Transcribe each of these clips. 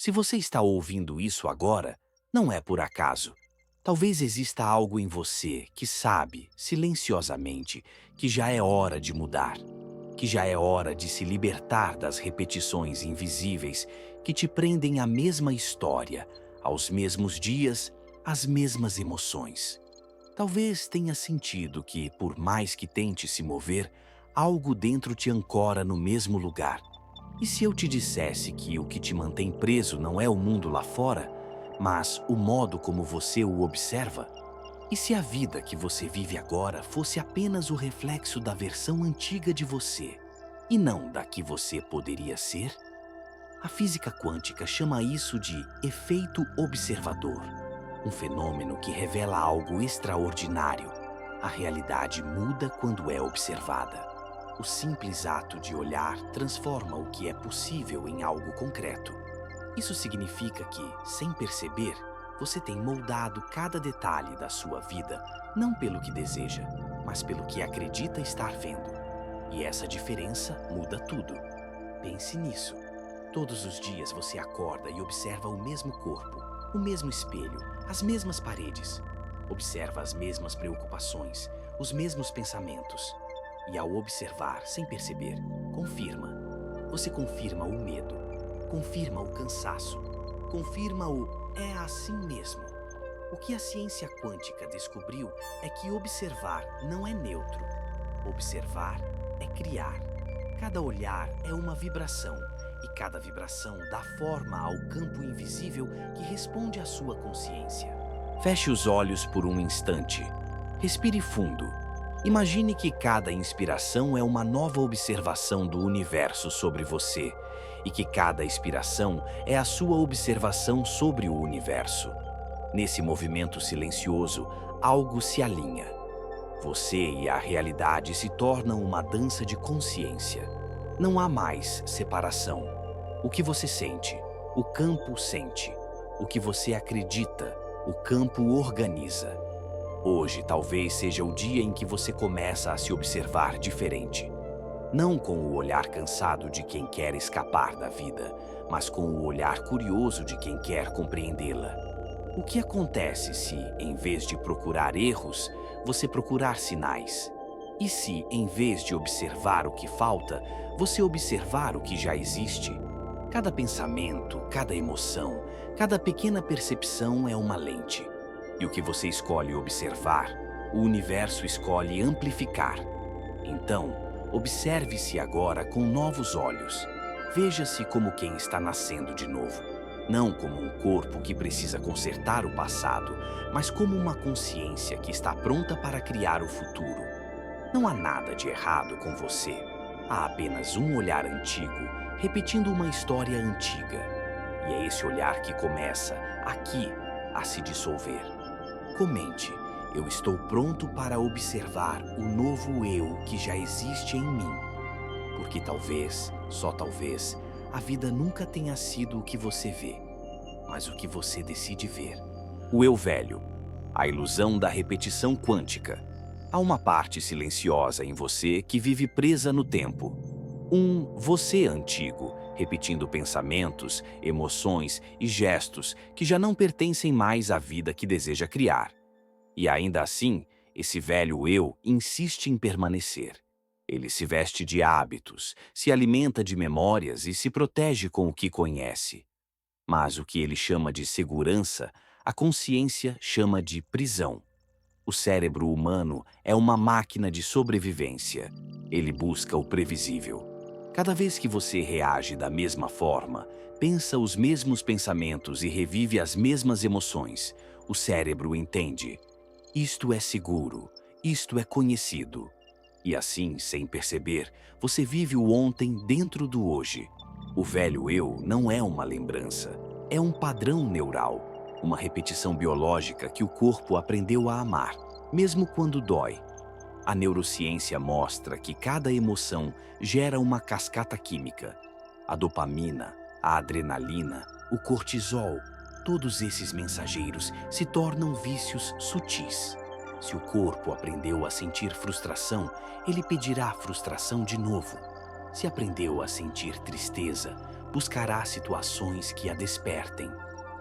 Se você está ouvindo isso agora, não é por acaso. Talvez exista algo em você que sabe, silenciosamente, que já é hora de mudar, que já é hora de se libertar das repetições invisíveis que te prendem à mesma história, aos mesmos dias, às mesmas emoções. Talvez tenha sentido que, por mais que tente se mover, algo dentro te ancora no mesmo lugar. E se eu te dissesse que o que te mantém preso não é o mundo lá fora, mas o modo como você o observa? E se a vida que você vive agora fosse apenas o reflexo da versão antiga de você, e não da que você poderia ser? A física quântica chama isso de efeito observador, um fenômeno que revela algo extraordinário. A realidade muda quando é observada. O simples ato de olhar transforma o que é possível em algo concreto. Isso significa que, sem perceber, você tem moldado cada detalhe da sua vida, não pelo que deseja, mas pelo que acredita estar vendo. E essa diferença muda tudo. Pense nisso. Todos os dias você acorda e observa o mesmo corpo, o mesmo espelho, as mesmas paredes. Observa as mesmas preocupações, os mesmos pensamentos. E ao observar, sem perceber, confirma. Você confirma o medo, confirma o cansaço, confirma o é assim mesmo. O que a ciência quântica descobriu é que observar não é neutro. Observar é criar. Cada olhar é uma vibração, e cada vibração dá forma ao campo invisível que responde à sua consciência. Feche os olhos por um instante. Respire fundo. Imagine que cada inspiração é uma nova observação do universo sobre você, e que cada expiração é a sua observação sobre o universo. Nesse movimento silencioso, algo se alinha. Você e a realidade se tornam uma dança de consciência. Não há mais separação. O que você sente, o campo sente. O que você acredita, o campo organiza. Hoje talvez seja o dia em que você começa a se observar diferente. Não com o olhar cansado de quem quer escapar da vida, mas com o olhar curioso de quem quer compreendê-la. O que acontece se, em vez de procurar erros, você procurar sinais? E se, em vez de observar o que falta, você observar o que já existe? Cada pensamento, cada emoção, cada pequena percepção é uma lente. E o que você escolhe observar, o universo escolhe amplificar. Então, observe-se agora com novos olhos. Veja-se como quem está nascendo de novo. Não como um corpo que precisa consertar o passado, mas como uma consciência que está pronta para criar o futuro. Não há nada de errado com você. Há apenas um olhar antigo, repetindo uma história antiga. E é esse olhar que começa, aqui, a se dissolver. Comente, eu estou pronto para observar o novo eu que já existe em mim. Porque talvez, só talvez, a vida nunca tenha sido o que você vê, mas o que você decide ver. O eu velho, a ilusão da repetição quântica. Há uma parte silenciosa em você que vive presa no tempo. Um você antigo, repetindo pensamentos, emoções e gestos que já não pertencem mais à vida que deseja criar. E ainda assim, esse velho eu insiste em permanecer. Ele se veste de hábitos, se alimenta de memórias e se protege com o que conhece. Mas o que ele chama de segurança, a consciência chama de prisão. O cérebro humano é uma máquina de sobrevivência. Ele busca o previsível. Cada vez que você reage da mesma forma, pensa os mesmos pensamentos e revive as mesmas emoções, o cérebro entende. Isto é seguro, isto é conhecido. E assim, sem perceber, você vive o ontem dentro do hoje. O velho eu não é uma lembrança, é um padrão neural, uma repetição biológica que o corpo aprendeu a amar, mesmo quando dói. A neurociência mostra que cada emoção gera uma cascata química. A dopamina, a adrenalina, o cortisol, todos esses mensageiros se tornam vícios sutis. Se o corpo aprendeu a sentir frustração, ele pedirá frustração de novo. Se aprendeu a sentir tristeza, buscará situações que a despertem.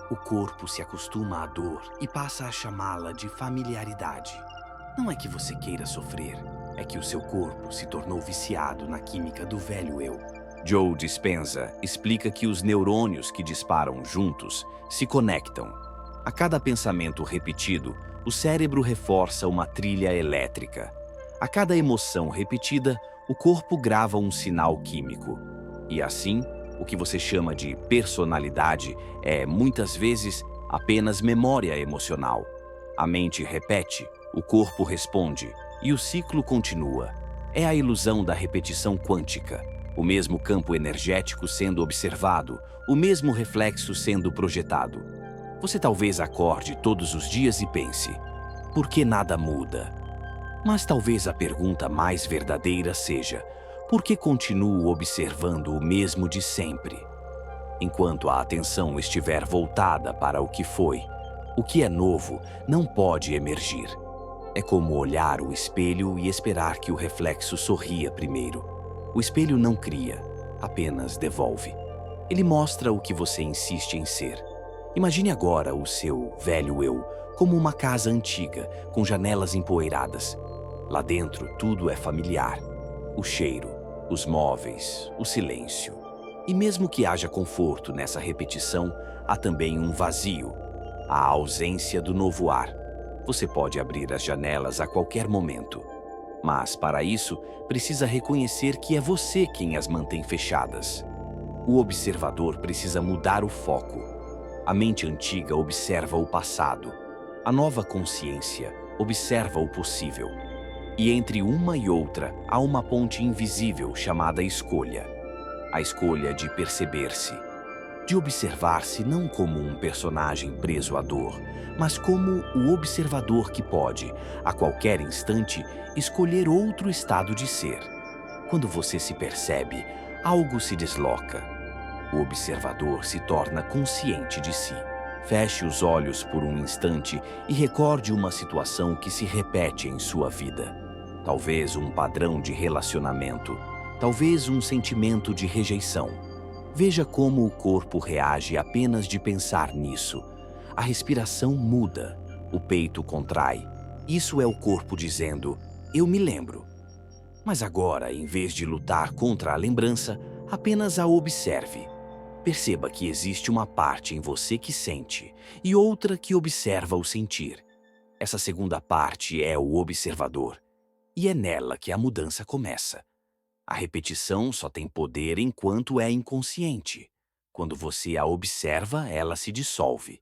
O corpo se acostuma à dor e passa a chamá-la de familiaridade. Não é que você queira sofrer, é que o seu corpo se tornou viciado na química do velho eu. Joe Dispenza explica que os neurônios que disparam juntos se conectam. A cada pensamento repetido, o cérebro reforça uma trilha elétrica. A cada emoção repetida, o corpo grava um sinal químico. E assim, o que você chama de personalidade é, muitas vezes, apenas memória emocional. A mente repete, o corpo responde, e o ciclo continua. É a ilusão da repetição quântica. O mesmo campo energético sendo observado, o mesmo reflexo sendo projetado. Você talvez acorde todos os dias e pense, por que nada muda? Mas talvez a pergunta mais verdadeira seja, por que continuo observando o mesmo de sempre? Enquanto a atenção estiver voltada para o que foi, o que é novo não pode emergir. É como olhar o espelho e esperar que o reflexo sorria primeiro. O espelho não cria, apenas devolve. Ele mostra o que você insiste em ser. Imagine agora o seu velho eu como uma casa antiga, com janelas empoeiradas. Lá dentro tudo é familiar. O cheiro, os móveis, o silêncio. E mesmo que haja conforto nessa repetição, há também um vazio, a ausência do novo ar. Você pode abrir as janelas a qualquer momento. Mas, para isso, precisa reconhecer que é você quem as mantém fechadas. O observador precisa mudar o foco. A mente antiga observa o passado. A nova consciência observa o possível. E entre uma e outra há uma ponte invisível chamada escolha. A escolha de perceber-se. De observar-se não como um personagem preso à dor, mas como o observador que pode, a qualquer instante, escolher outro estado de ser. Quando você se percebe, algo se desloca. O observador se torna consciente de si. Feche os olhos por um instante e recorde uma situação que se repete em sua vida. Talvez um padrão de relacionamento, talvez um sentimento de rejeição. Veja como o corpo reage apenas de pensar nisso. A respiração muda, o peito contrai. Isso é o corpo dizendo, eu me lembro. Mas agora, em vez de lutar contra a lembrança, apenas a observe. Perceba que existe uma parte em você que sente e outra que observa o sentir. Essa segunda parte é o observador. E é nela que a mudança começa. A repetição só tem poder enquanto é inconsciente. Quando você a observa, ela se dissolve.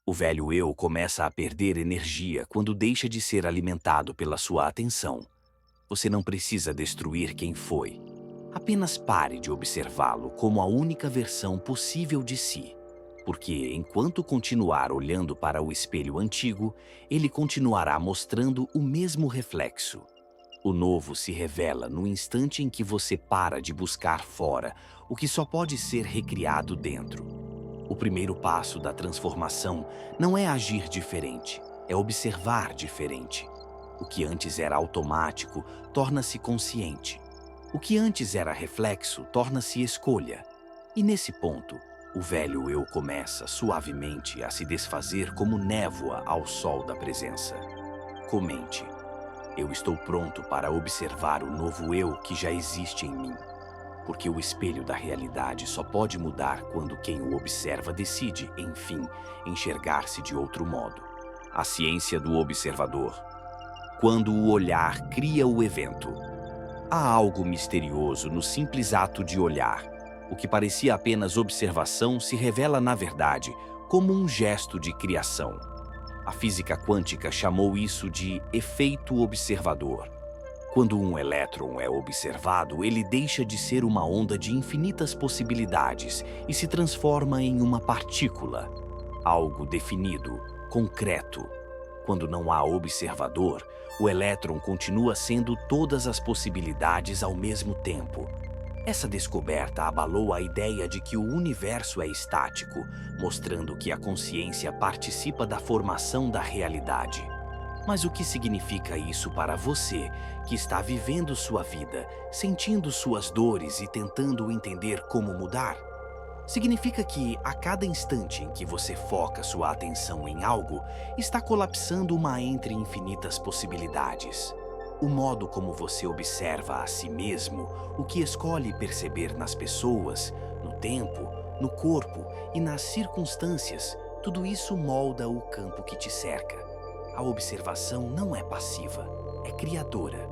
O velho eu começa a perder energia quando deixa de ser alimentado pela sua atenção. Você não precisa destruir quem foi. Apenas pare de observá-lo como a única versão possível de si. Porque, enquanto continuar olhando para o espelho antigo, ele continuará mostrando o mesmo reflexo. O novo se revela no instante em que você para de buscar fora o que só pode ser recriado dentro. O primeiro passo da transformação não é agir diferente, é observar diferente. O que antes era automático torna-se consciente. O que antes era reflexo torna-se escolha. E nesse ponto, o velho eu começa suavemente a se desfazer como névoa ao sol da presença. Comente. Eu estou pronto para observar o novo eu que já existe em mim. Porque o espelho da realidade só pode mudar quando quem o observa decide, enfim, enxergar-se de outro modo. A ciência do observador. Quando o olhar cria o evento. Há algo misterioso no simples ato de olhar. O que parecia apenas observação se revela, na verdade, como um gesto de criação. A física quântica chamou isso de efeito observador. Quando um elétron é observado, ele deixa de ser uma onda de infinitas possibilidades e se transforma em uma partícula, algo definido, concreto. Quando não há observador, o elétron continua sendo todas as possibilidades ao mesmo tempo. Essa descoberta abalou a ideia de que o universo é estático, mostrando que a consciência participa da formação da realidade. Mas o que significa isso para você, que está vivendo sua vida, sentindo suas dores e tentando entender como mudar? Significa que a cada instante em que você foca sua atenção em algo, está colapsando uma entre infinitas possibilidades. O modo como você observa a si mesmo, o que escolhe perceber nas pessoas, no tempo, no corpo e nas circunstâncias, tudo isso molda o campo que te cerca. A observação não é passiva, é criadora.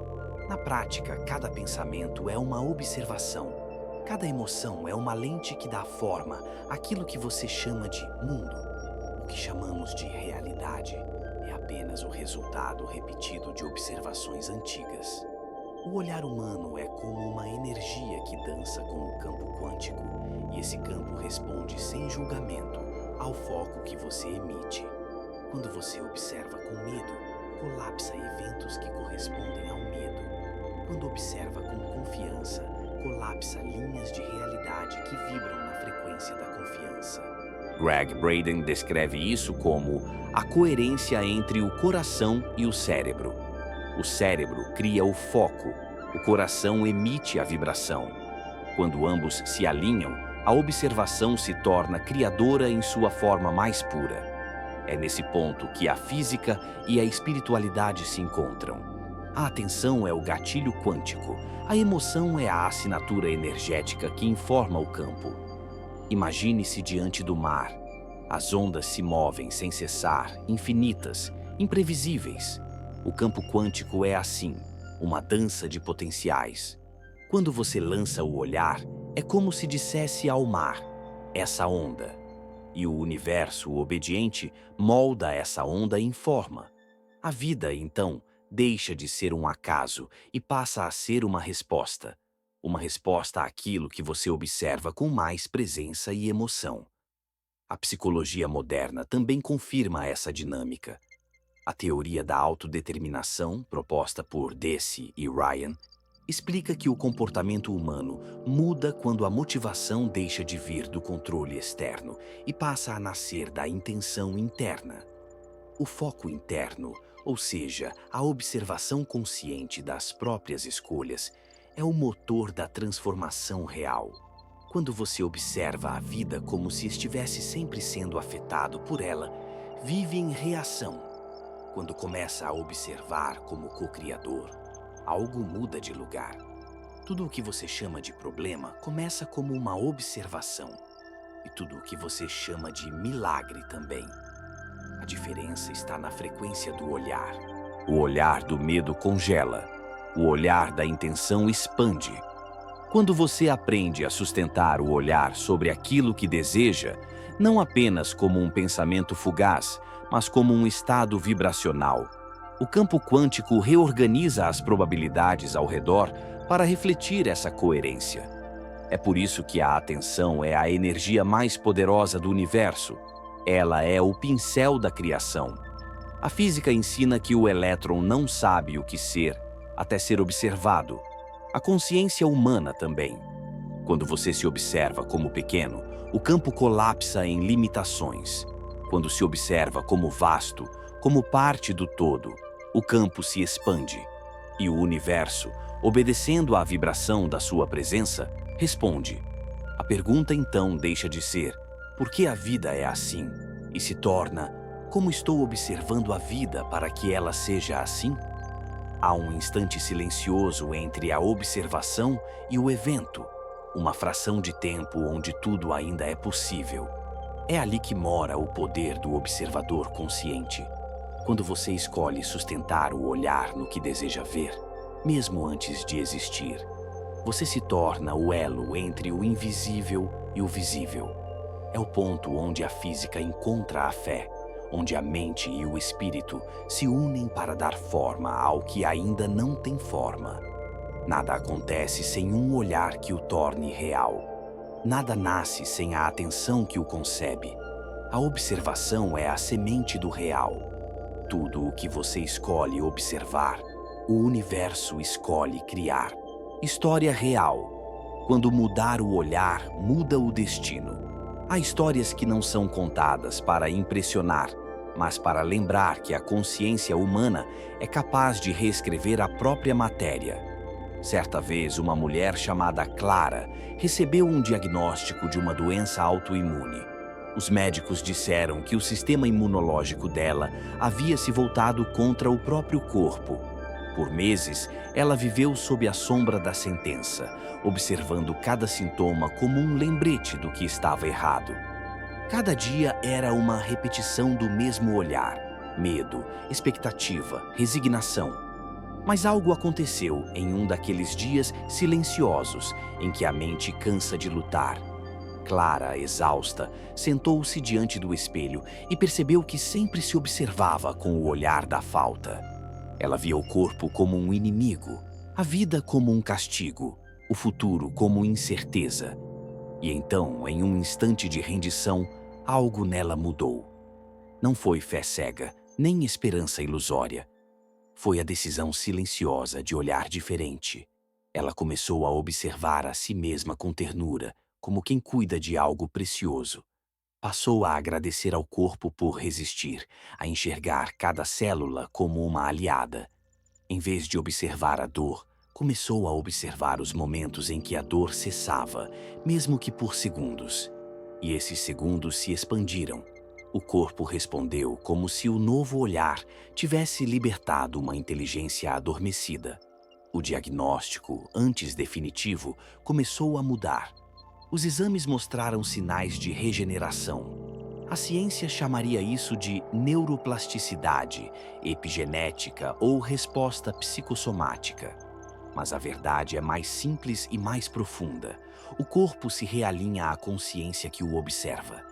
Na prática, cada pensamento é uma observação. Cada emoção é uma lente que dá forma àquilo que você chama de mundo. O que chamamos de realidade é apenas o resultado repetido de observações antigas. O olhar humano é como uma energia que dança com o campo quântico, e esse campo responde sem julgamento ao foco que você emite. Quando você observa com medo, colapsa eventos que correspondem ao medo. Quando observa com confiança, colapsa linhas de realidade que vibram na frequência da confiança. Greg Braden descreve isso como a coerência entre o coração e o cérebro. O cérebro cria o foco, o coração emite a vibração. Quando ambos se alinham, a observação se torna criadora em sua forma mais pura. É nesse ponto que a física e a espiritualidade se encontram. A atenção é o gatilho quântico, a emoção é a assinatura energética que informa o campo. Imagine-se diante do mar. As ondas se movem sem cessar, infinitas, imprevisíveis. O campo quântico é assim, uma dança de potenciais. Quando você lança o olhar, é como se dissesse ao mar, essa onda. E o universo obediente molda essa onda em forma. A vida, então, deixa de ser um acaso e passa a ser uma resposta. Uma resposta àquilo que você observa com mais presença e emoção. A psicologia moderna também confirma essa dinâmica. A teoria da autodeterminação, proposta por Deci e Ryan, explica que o comportamento humano muda quando a motivação deixa de vir do controle externo e passa a nascer da intenção interna. O foco interno, ou seja, a observação consciente das próprias escolhas, é o motor da transformação real. Quando você observa a vida como se estivesse sempre sendo afetado por ela, vive em reação. Quando começa a observar como co-criador, algo muda de lugar. Tudo o que você chama de problema começa como uma observação. E tudo o que você chama de milagre também. A diferença está na frequência do olhar. O olhar do medo congela. O olhar da intenção expande. Quando você aprende a sustentar o olhar sobre aquilo que deseja, não apenas como um pensamento fugaz, mas como um estado vibracional, o campo quântico reorganiza as probabilidades ao redor para refletir essa coerência. É por isso que a atenção é a energia mais poderosa do universo. Ela é o pincel da criação. A física ensina que o elétron não sabe o que ser até ser observado. A consciência humana também. Quando você se observa como pequeno, o campo colapsa em limitações. Quando se observa como vasto, como parte do todo, o campo se expande. E o universo, obedecendo à vibração da sua presença, responde. A pergunta então deixa de ser, por que a vida é assim? E se torna, como estou observando a vida para que ela seja assim? Há um instante silencioso entre a observação e o evento, uma fração de tempo onde tudo ainda é possível. É ali que mora o poder do observador consciente. Quando você escolhe sustentar o olhar no que deseja ver, mesmo antes de existir, você se torna o elo entre o invisível e o visível. É o ponto onde a física encontra a fé, onde a mente e o espírito se unem para dar forma ao que ainda não tem forma. Nada acontece sem um olhar que o torne real. Nada nasce sem a atenção que o concebe. A observação é a semente do real. Tudo o que você escolhe observar, o universo escolhe criar. História real. Quando mudar o olhar, muda o destino. Há histórias que não são contadas para impressionar, mas para lembrar que a consciência humana é capaz de reescrever a própria matéria. Certa vez, uma mulher chamada Clara recebeu um diagnóstico de uma doença autoimune. Os médicos disseram que o sistema imunológico dela havia se voltado contra o próprio corpo. Por meses, ela viveu sob a sombra da sentença, observando cada sintoma como um lembrete do que estava errado. Cada dia era uma repetição do mesmo olhar: medo, expectativa, resignação. Mas algo aconteceu em um daqueles dias silenciosos em que a mente cansa de lutar. Clara, exausta, sentou-se diante do espelho e percebeu que sempre se observava com o olhar da falta. Ela via o corpo como um inimigo, a vida como um castigo, o futuro como incerteza. E então, em um instante de rendição, algo nela mudou. Não foi fé cega, nem esperança ilusória. Foi a decisão silenciosa de olhar diferente. Ela começou a observar a si mesma com ternura, como quem cuida de algo precioso. Passou a agradecer ao corpo por resistir, a enxergar cada célula como uma aliada. Em vez de observar a dor, começou a observar os momentos em que a dor cessava, mesmo que por segundos. E esses segundos se expandiram. O corpo respondeu como se o novo olhar tivesse libertado uma inteligência adormecida. O diagnóstico, antes definitivo, começou a mudar. Os exames mostraram sinais de regeneração. A ciência chamaria isso de neuroplasticidade, epigenética ou resposta psicossomática. Mas a verdade é mais simples e mais profunda. O corpo se realinha à consciência que o observa.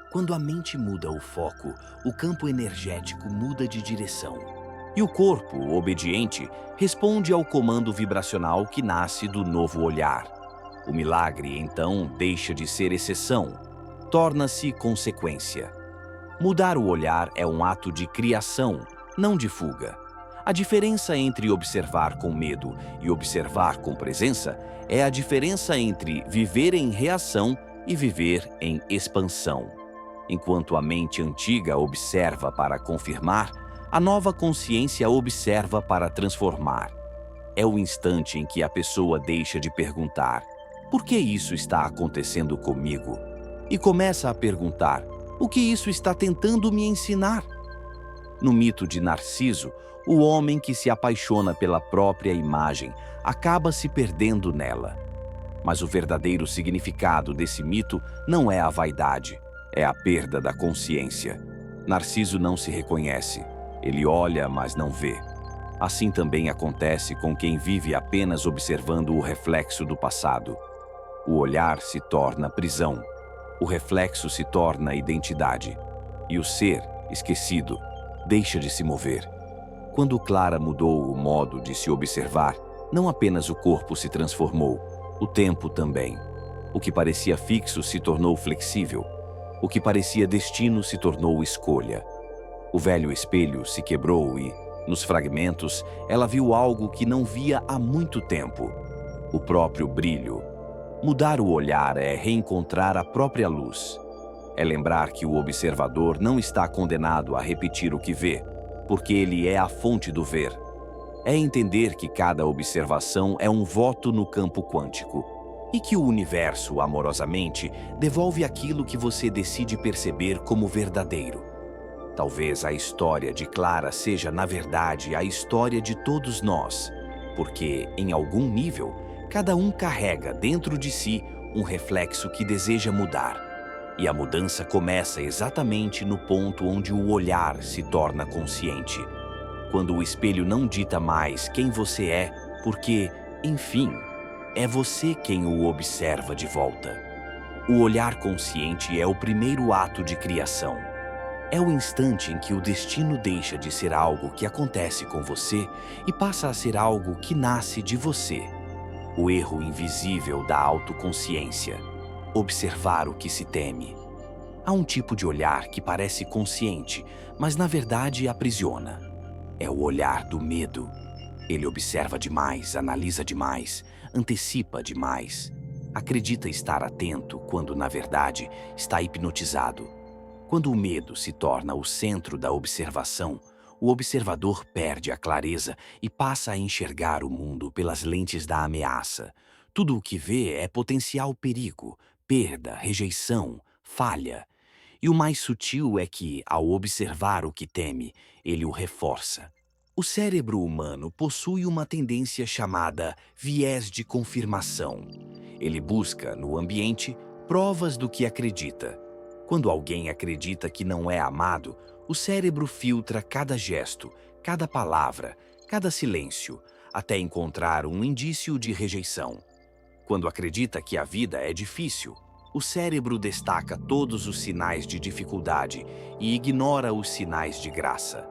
Quando a mente muda o foco, o campo energético muda de direção. E o corpo, obediente, responde ao comando vibracional que nasce do novo olhar. O milagre, então, deixa de ser exceção, torna-se consequência. Mudar o olhar é um ato de criação, não de fuga. A diferença entre observar com medo e observar com presença é a diferença entre viver em reação e viver em expansão. Enquanto a mente antiga observa para confirmar, a nova consciência observa para transformar. É o instante em que a pessoa deixa de perguntar: por que isso está acontecendo comigo? E começa a perguntar: o que isso está tentando me ensinar? No mito de Narciso, o homem que se apaixona pela própria imagem acaba se perdendo nela. Mas o verdadeiro significado desse mito não é a vaidade, é a perda da consciência. Narciso não se reconhece. Ele olha, mas não vê. Assim também acontece com quem vive apenas observando o reflexo do passado. O olhar se torna prisão. O reflexo se torna identidade. E o ser, esquecido, deixa de se mover. Quando Clara mudou o modo de se observar, não apenas o corpo se transformou, o tempo também. O que parecia fixo se tornou flexível. O que parecia destino se tornou escolha. O velho espelho se quebrou e, nos fragmentos, ela viu algo que não via há muito tempo: o próprio brilho. Mudar o olhar é reencontrar a própria luz. É lembrar que o observador não está condenado a repetir o que vê, porque ele é a fonte do ver. É entender que cada observação é um voto no campo quântico. E que o universo, amorosamente, devolve aquilo que você decide perceber como verdadeiro. Talvez a história de Clara seja, na verdade, a história de todos nós, porque, em algum nível, cada um carrega dentro de si um reflexo que deseja mudar. E a mudança começa exatamente no ponto onde o olhar se torna consciente. Quando o espelho não dita mais quem você é, porque, enfim, é você quem o observa de volta. O olhar consciente é o primeiro ato de criação. É o instante em que o destino deixa de ser algo que acontece com você e passa a ser algo que nasce de você. O erro invisível da autoconsciência. Observar o que se teme. Há um tipo de olhar que parece consciente, mas na verdade aprisiona. É o olhar do medo. Ele observa demais, analisa demais, antecipa demais. Acredita estar atento quando, na verdade, está hipnotizado. Quando o medo se torna o centro da observação, o observador perde a clareza e passa a enxergar o mundo pelas lentes da ameaça. Tudo o que vê é potencial perigo, perda, rejeição, falha. E o mais sutil é que, ao observar o que teme, ele o reforça. O cérebro humano possui uma tendência chamada viés de confirmação. Ele busca, no ambiente, provas do que acredita. Quando alguém acredita que não é amado, o cérebro filtra cada gesto, cada palavra, cada silêncio, até encontrar um indício de rejeição. Quando acredita que a vida é difícil, o cérebro destaca todos os sinais de dificuldade e ignora os sinais de graça.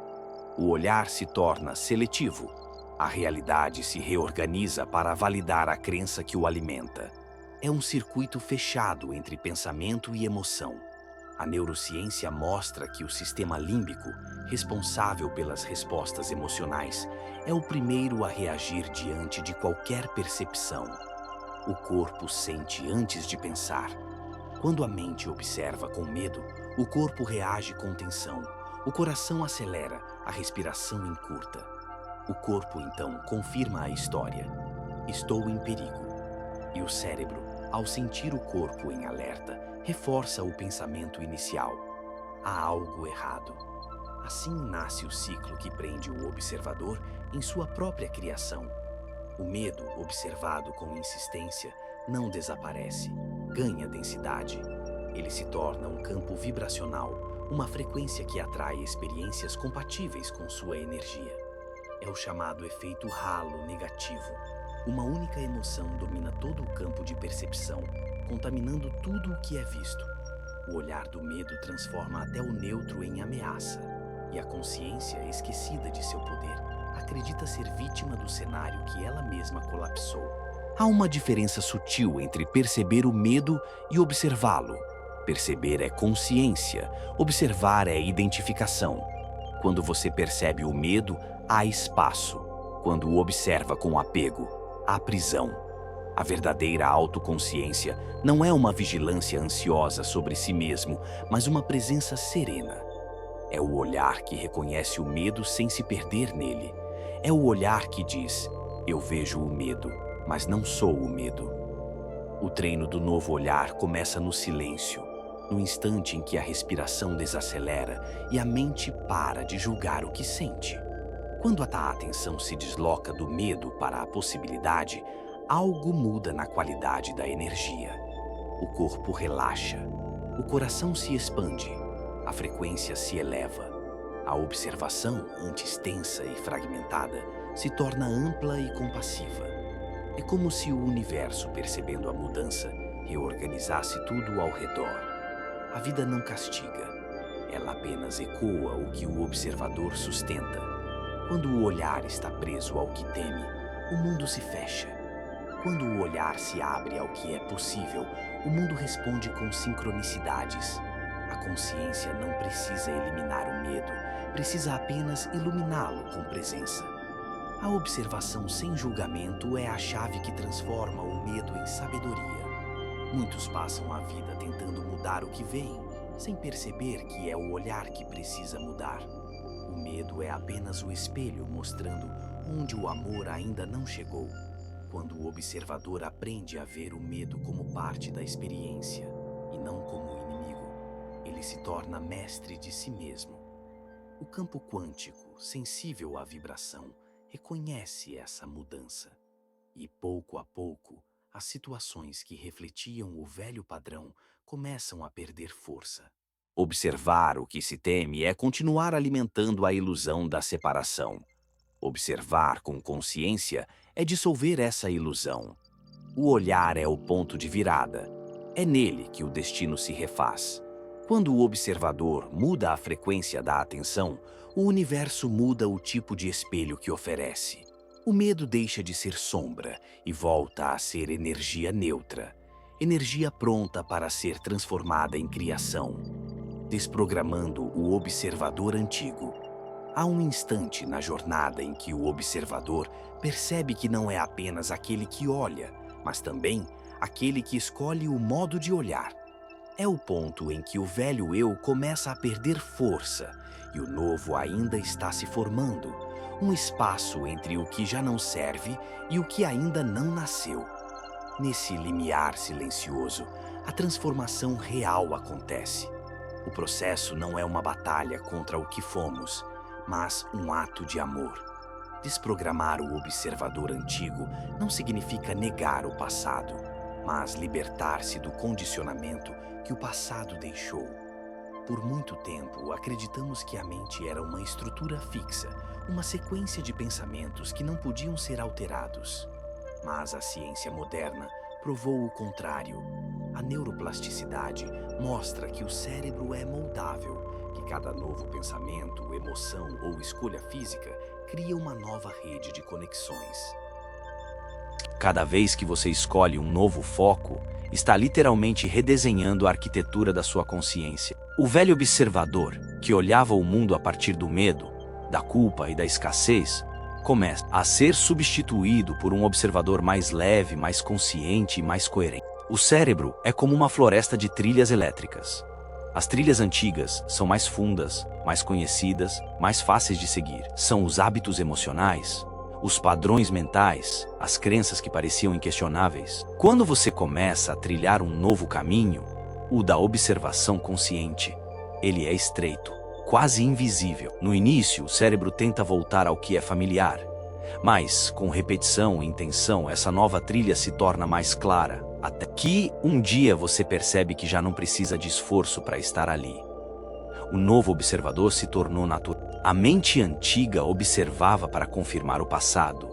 O olhar se torna seletivo. A realidade se reorganiza para validar a crença que o alimenta. É um circuito fechado entre pensamento e emoção. A neurociência mostra que o sistema límbico, responsável pelas respostas emocionais, é o primeiro a reagir diante de qualquer percepção. O corpo sente antes de pensar. Quando a mente observa com medo, o corpo reage com tensão. O coração acelera, a respiração encurta. O corpo, então, confirma a história. Estou em perigo. E o cérebro, ao sentir o corpo em alerta, reforça o pensamento inicial. Há algo errado. Assim nasce o ciclo que prende o observador em sua própria criação. O medo, observado com insistência, não desaparece, ganha densidade. Ele se torna um campo vibracional, uma frequência que atrai experiências compatíveis com sua energia. É o chamado efeito halo negativo. Uma única emoção domina todo o campo de percepção, contaminando tudo o que é visto. O olhar do medo transforma até o neutro em ameaça, e a consciência, esquecida de seu poder, acredita ser vítima do cenário que ela mesma colapsou. Há uma diferença sutil entre perceber o medo e observá-lo. Perceber é consciência, observar é identificação. Quando você percebe o medo, há espaço. Quando o observa com apego, há prisão. A verdadeira autoconsciência não é uma vigilância ansiosa sobre si mesmo, mas uma presença serena. É o olhar que reconhece o medo sem se perder nele. É o olhar que diz: eu vejo o medo, mas não sou o medo. O treino do novo olhar começa no silêncio, no instante em que a respiração desacelera e a mente para de julgar o que sente. Quando a atenção se desloca do medo para a possibilidade, algo muda na qualidade da energia. O corpo relaxa, o coração se expande, a frequência se eleva. A observação, antes tensa e fragmentada, se torna ampla e compassiva. É como se o universo, percebendo a mudança, reorganizasse tudo ao redor. A vida não castiga, ela apenas ecoa o que o observador sustenta. Quando o olhar está preso ao que teme, o mundo se fecha. Quando o olhar se abre ao que é possível, o mundo responde com sincronicidades. A consciência não precisa eliminar o medo, precisa apenas iluminá-lo com presença. A observação sem julgamento é a chave que transforma o medo em sabedoria. Muitos passam a vida tentando mudar o que veem, sem perceber que é o olhar que precisa mudar. O medo é apenas o espelho mostrando onde o amor ainda não chegou. Quando o observador aprende a ver o medo como parte da experiência e não como inimigo, ele se torna mestre de si mesmo. O campo quântico, sensível à vibração, reconhece essa mudança. E pouco a pouco, as situações que refletiam o velho padrão começam a perder força. Observar o que se teme é continuar alimentando a ilusão da separação. Observar com consciência é dissolver essa ilusão. O olhar é o ponto de virada. É nele que o destino se refaz. Quando o observador muda a frequência da atenção, o universo muda o tipo de espelho que oferece. O medo deixa de ser sombra e volta a ser energia neutra. Energia pronta para ser transformada em criação, desprogramando o observador antigo. Há um instante na jornada em que o observador percebe que não é apenas aquele que olha, mas também aquele que escolhe o modo de olhar. É o ponto em que o velho eu começa a perder força e o novo ainda está se formando, um espaço entre o que já não serve e o que ainda não nasceu. Nesse limiar silencioso, a transformação real acontece. O processo não é uma batalha contra o que fomos, mas um ato de amor. Desprogramar o observador antigo não significa negar o passado, mas libertar-se do condicionamento que o passado deixou. Por muito tempo, acreditamos que a mente era uma estrutura fixa, uma sequência de pensamentos que não podiam ser alterados. Mas a ciência moderna provou o contrário. A neuroplasticidade mostra que o cérebro é moldável, que cada novo pensamento, emoção ou escolha física cria uma nova rede de conexões. Cada vez que você escolhe um novo foco, está literalmente redesenhando a arquitetura da sua consciência. O velho observador, que olhava o mundo a partir do medo, da culpa e da escassez, começa a ser substituído por um observador mais leve, mais consciente e mais coerente. O cérebro é como uma floresta de trilhas elétricas. As trilhas antigas são mais fundas, mais conhecidas, mais fáceis de seguir. São os hábitos emocionais, os padrões mentais, as crenças que pareciam inquestionáveis. Quando você começa a trilhar um novo caminho, o da observação consciente, ele é estreito, quase invisível. No início, o cérebro tenta voltar ao que é familiar, mas com repetição e intenção, essa nova trilha se torna mais clara, até que um dia você percebe que já não precisa de esforço para estar ali. O novo observador se tornou natural. A mente antiga observava para confirmar o passado.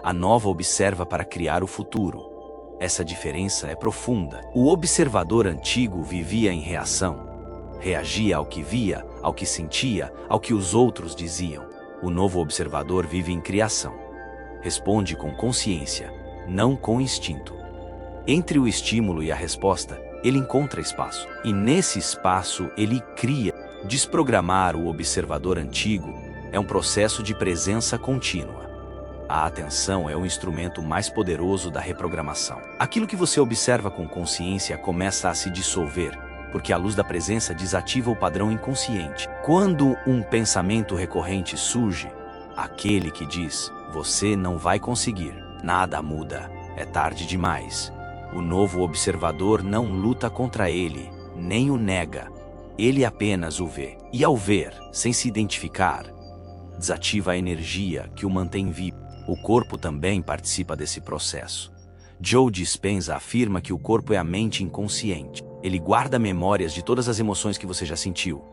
A nova observa para criar o futuro. Essa diferença é profunda. O observador antigo vivia em reação. Reagia ao que via, ao que sentia, ao que os outros diziam. O novo observador vive em criação. Responde com consciência, não com instinto. Entre o estímulo e a resposta, ele encontra espaço. E nesse espaço, ele cria. Desprogramar o observador antigo é um processo de presença contínua. A atenção é o instrumento mais poderoso da reprogramação. Aquilo que você observa com consciência começa a se dissolver, porque a luz da presença desativa o padrão inconsciente. Quando um pensamento recorrente surge, aquele que diz, você não vai conseguir, nada muda, é tarde demais. O novo observador não luta contra ele, nem o nega. Ele apenas o vê. E ao ver, sem se identificar, desativa a energia que o mantém vivo. O corpo também participa desse processo. Joe Dispenza afirma que o corpo é a mente inconsciente. Ele guarda memórias de todas as emoções que você já sentiu.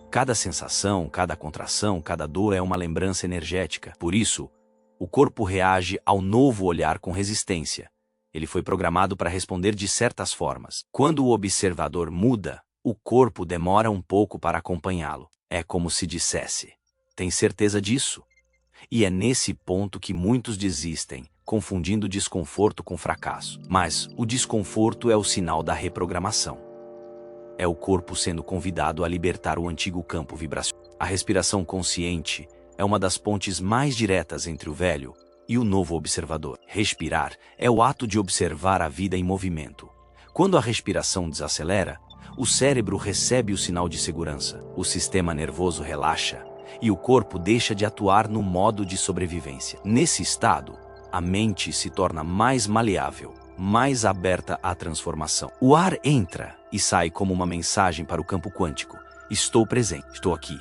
Cada sensação, cada contração, cada dor é uma lembrança energética. Por isso, o corpo reage ao novo olhar com resistência. Ele foi programado para responder de certas formas. Quando o observador muda, o corpo demora um pouco para acompanhá-lo. É como se dissesse, tem certeza disso? E é nesse ponto que muitos desistem, confundindo desconforto com fracasso. Mas o desconforto é o sinal da reprogramação. É o corpo sendo convidado a libertar o antigo campo vibracional. A respiração consciente é uma das pontes mais diretas entre o velho e o novo observador. Respirar é o ato de observar a vida em movimento. Quando a respiração desacelera, o cérebro recebe o sinal de segurança, o sistema nervoso relaxa e o corpo deixa de atuar no modo de sobrevivência. Nesse estado, a mente se torna mais maleável, mais aberta à transformação. O ar entra e sai como uma mensagem para o campo quântico. Estou presente, estou aqui.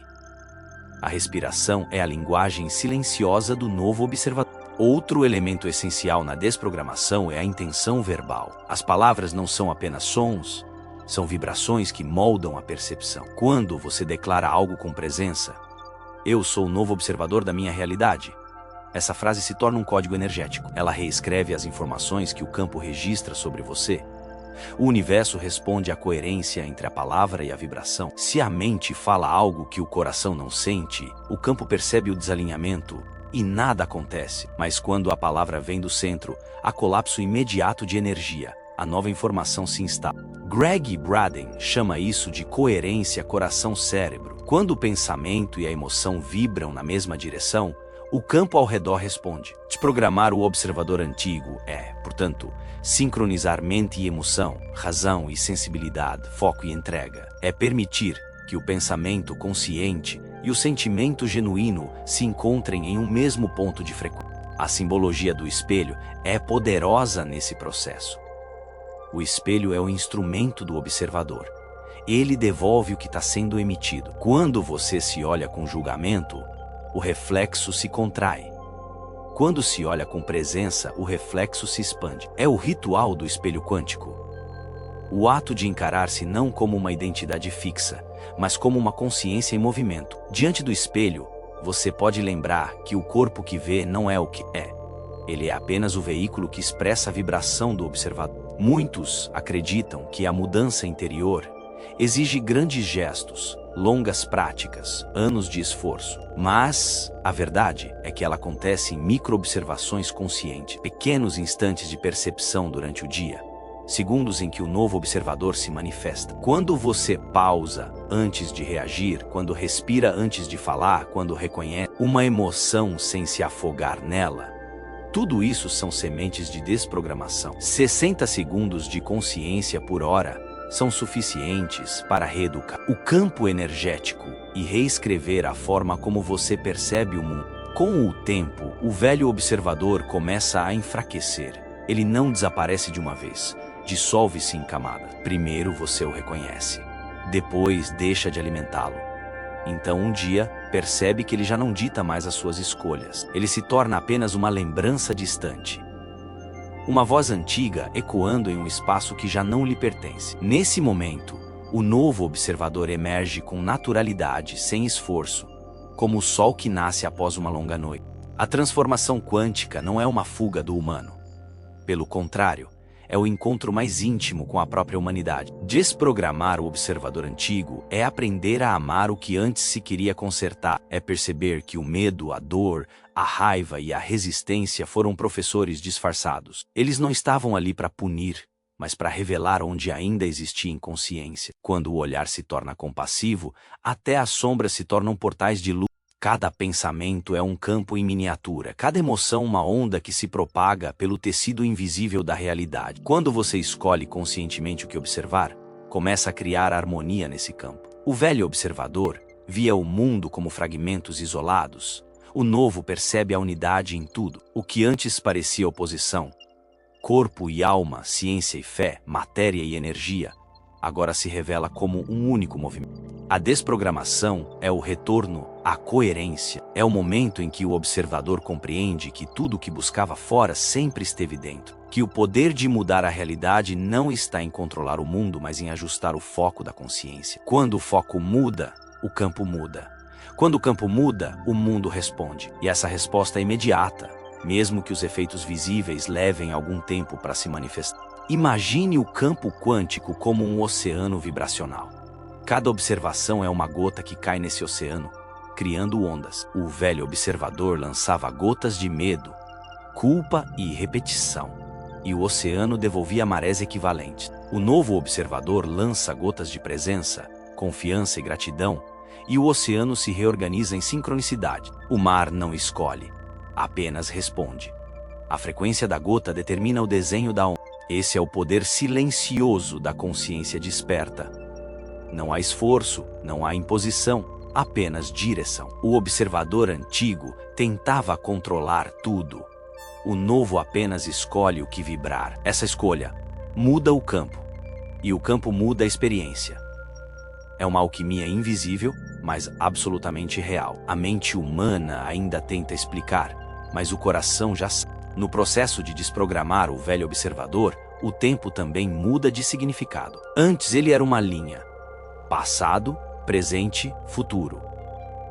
A respiração é a linguagem silenciosa do novo observador. Outro elemento essencial na desprogramação é a intenção verbal. As palavras não são apenas sons, são vibrações que moldam a percepção. Quando você declara algo com presença, eu sou o novo observador da minha realidade, essa frase se torna um código energético. Ela reescreve as informações que o campo registra sobre você. O universo responde à coerência entre a palavra e a vibração. Se a mente fala algo que o coração não sente, o campo percebe o desalinhamento e nada acontece. Mas quando a palavra vem do centro, há colapso imediato de energia. A nova informação se instala. Greg Braden chama isso de coerência coração-cérebro. Quando o pensamento e a emoção vibram na mesma direção, O campo ao redor responde. Desprogramar o observador antigo é, portanto, sincronizar mente e emoção, razão e sensibilidade, foco e entrega. É permitir que o pensamento consciente e o sentimento genuíno se encontrem em um mesmo ponto de frequência. A simbologia do espelho é poderosa nesse processo. O espelho é o instrumento do observador. Ele devolve o que está sendo emitido. Quando você se olha com julgamento, o reflexo se contrai. Quando se olha com presença, o reflexo se expande. É o ritual do espelho quântico. O ato de encarar-se não como uma identidade fixa, mas como uma consciência em movimento. Diante do espelho, você pode lembrar que o corpo que vê não é o que é. Ele é apenas o veículo que expressa a vibração do observador. Muitos acreditam que a mudança interior exige grandes gestos, longas práticas, anos de esforço. Mas a verdade é que ela acontece em micro-observações conscientes, pequenos instantes de percepção durante o dia, segundos em que o novo observador se manifesta. Quando você pausa antes de reagir, quando respira antes de falar, quando reconhece uma emoção sem se afogar nela, tudo isso são sementes de desprogramação. 60 segundos de consciência por hora são suficientes para reeducar o campo energético e reescrever a forma como você percebe o mundo. Com o tempo, o velho observador começa a enfraquecer. Ele não desaparece de uma vez, dissolve-se em camadas. Primeiro você o reconhece, depois deixa de alimentá-lo. Então um dia, percebe que ele já não dita mais as suas escolhas. Ele se torna apenas uma lembrança distante. Uma voz antiga ecoando em um espaço que já não lhe pertence. Nesse momento, o novo observador emerge com naturalidade, sem esforço, como o sol que nasce após uma longa noite. A transformação quântica não é uma fuga do humano. Pelo contrário, é o encontro mais íntimo com a própria humanidade. Desprogramar o observador antigo é aprender a amar o que antes se queria consertar. É perceber que o medo, a dor, a raiva e a resistência foram professores disfarçados. Eles não estavam ali para punir, mas para revelar onde ainda existia inconsciência. Quando o olhar se torna compassivo, até as sombras se tornam portais de luz. Cada pensamento é um campo em miniatura, cada emoção uma onda que se propaga pelo tecido invisível da realidade. Quando você escolhe conscientemente o que observar, começa a criar harmonia nesse campo. O velho observador via o mundo como fragmentos isolados. O novo percebe a unidade em tudo. O que antes parecia oposição, corpo e alma, ciência e fé, matéria e energia, agora se revela como um único movimento. A desprogramação é o retorno à coerência. É o momento em que o observador compreende que tudo o que buscava fora sempre esteve dentro. Que o poder de mudar a realidade não está em controlar o mundo, mas em ajustar o foco da consciência. Quando o foco muda, o campo muda. Quando o campo muda, o mundo responde. E essa resposta é imediata, mesmo que os efeitos visíveis levem algum tempo para se manifestar. Imagine o campo quântico como um oceano vibracional. Cada observação é uma gota que cai nesse oceano, criando ondas. O velho observador lançava gotas de medo, culpa e repetição, e o oceano devolvia marés equivalentes. O novo observador lança gotas de presença, confiança e gratidão, e o oceano se reorganiza em sincronicidade. O mar não escolhe, apenas responde. A frequência da gota determina o desenho da onda. Esse é o poder silencioso da consciência desperta. Não há esforço, não há imposição, apenas direção. O observador antigo tentava controlar tudo. O novo apenas escolhe o que vibrar. Essa escolha muda o campo, e o campo muda a experiência. É uma alquimia invisível, mas absolutamente real. A mente humana ainda tenta explicar, mas o coração já sabe. No processo de desprogramar o velho observador, o tempo também muda de significado. Antes ele era uma linha. Passado, presente, futuro.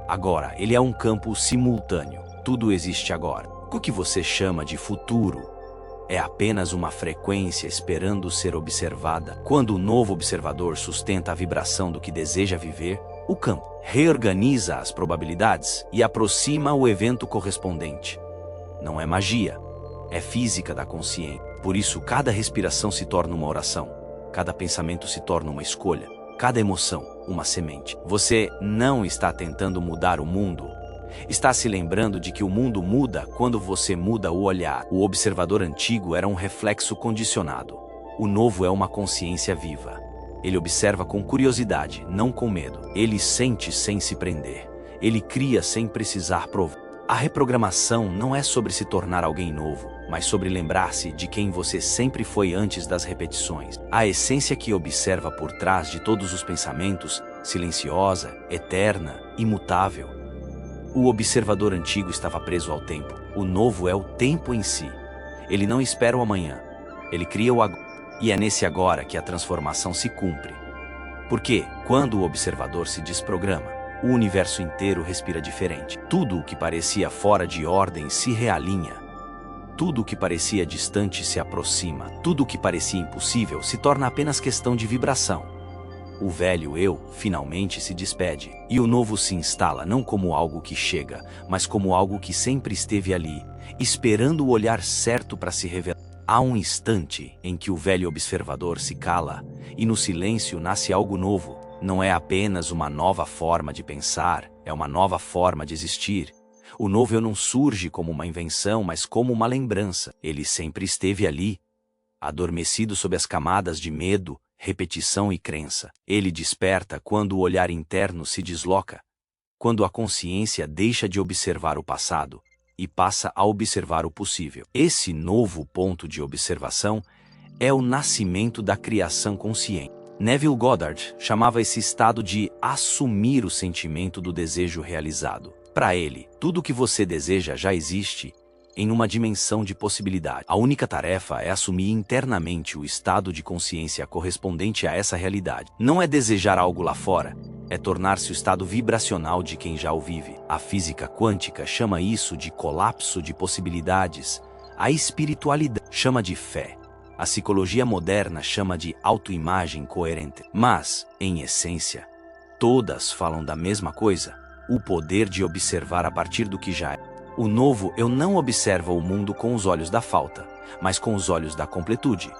Agora, ele é um campo simultâneo. Tudo existe agora. O que você chama de futuro é apenas uma frequência esperando ser observada. Quando o novo observador sustenta a vibração do que deseja viver, o campo reorganiza as probabilidades e aproxima o evento correspondente. Não é magia, é física da consciência. Por isso, cada respiração se torna uma oração, cada pensamento se torna uma escolha. Cada emoção, uma semente. Você não está tentando mudar o mundo, Está se lembrando de que o mundo muda quando você muda o olhar. O observador antigo era um reflexo condicionado. O novo é uma consciência viva. Ele observa com curiosidade, não com medo. Ele sente sem se prender. Ele cria sem precisar provar. A reprogramação não é sobre se tornar alguém novo, mas sobre lembrar-se de quem você sempre foi antes das repetições. A essência que observa por trás de todos os pensamentos, silenciosa, eterna, imutável. O observador antigo estava preso ao tempo. O novo é o tempo em si. Ele não espera o amanhã. Ele cria o agora. E é nesse agora que a transformação se cumpre. Porque, quando o observador se desprograma, o universo inteiro respira diferente. Tudo o que parecia fora de ordem se realinha. Tudo o que parecia distante se aproxima. Tudo o que parecia impossível se torna apenas questão de vibração. O velho eu finalmente se despede, e o novo se instala não como algo que chega, mas como algo que sempre esteve ali, esperando o olhar certo para se revelar. Há um instante em que o velho observador se cala, e no silêncio nasce algo novo. Não é apenas uma nova forma de pensar, é uma nova forma de existir. O novo eu não surge como uma invenção, mas como uma lembrança. Ele sempre esteve ali, adormecido sob as camadas de medo, repetição e crença. Ele desperta quando o olhar interno se desloca, quando a consciência deixa de observar o passado e passa a observar o possível. Esse novo ponto de observação é o nascimento da criação consciente. Neville Goddard chamava esse estado de assumir o sentimento do desejo realizado. Para ele, tudo o que você deseja já existe em uma dimensão de possibilidade. A única tarefa é assumir internamente o estado de consciência correspondente a essa realidade. Não é desejar algo lá fora, é tornar-se o estado vibracional de quem já o vive. A física quântica chama isso de colapso de possibilidades. A espiritualidade chama de fé. A psicologia moderna chama de autoimagem coerente. Mas, em essência, todas falam da mesma coisa: o poder de observar a partir do que já é. O novo eu não observa o mundo com os olhos da falta, mas com os olhos da completude.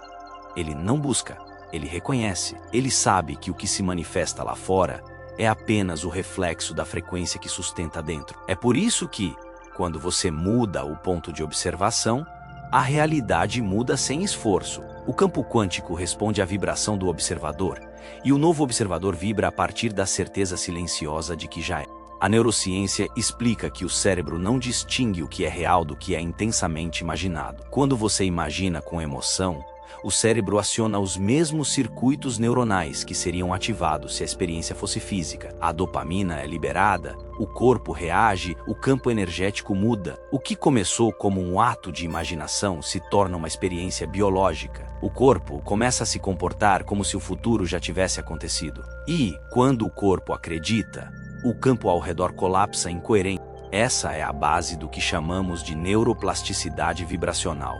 Ele não busca, ele reconhece. Ele sabe que o que se manifesta lá fora é apenas o reflexo da frequência que sustenta dentro. É por isso que, quando você muda o ponto de observação, a realidade muda sem esforço. O campo quântico responde à vibração do observador, e o novo observador vibra a partir da certeza silenciosa de que já é. A neurociência explica que o cérebro não distingue o que é real do que é intensamente imaginado. Quando você imagina com emoção, o cérebro aciona os mesmos circuitos neuronais que seriam ativados se a experiência fosse física. A dopamina é liberada, o corpo reage, o campo energético muda. O que começou como um ato de imaginação se torna uma experiência biológica. O corpo começa a se comportar como se o futuro já tivesse acontecido. E, quando o corpo acredita, o campo ao redor colapsa incoerente. Essa é a base do que chamamos de neuroplasticidade vibracional.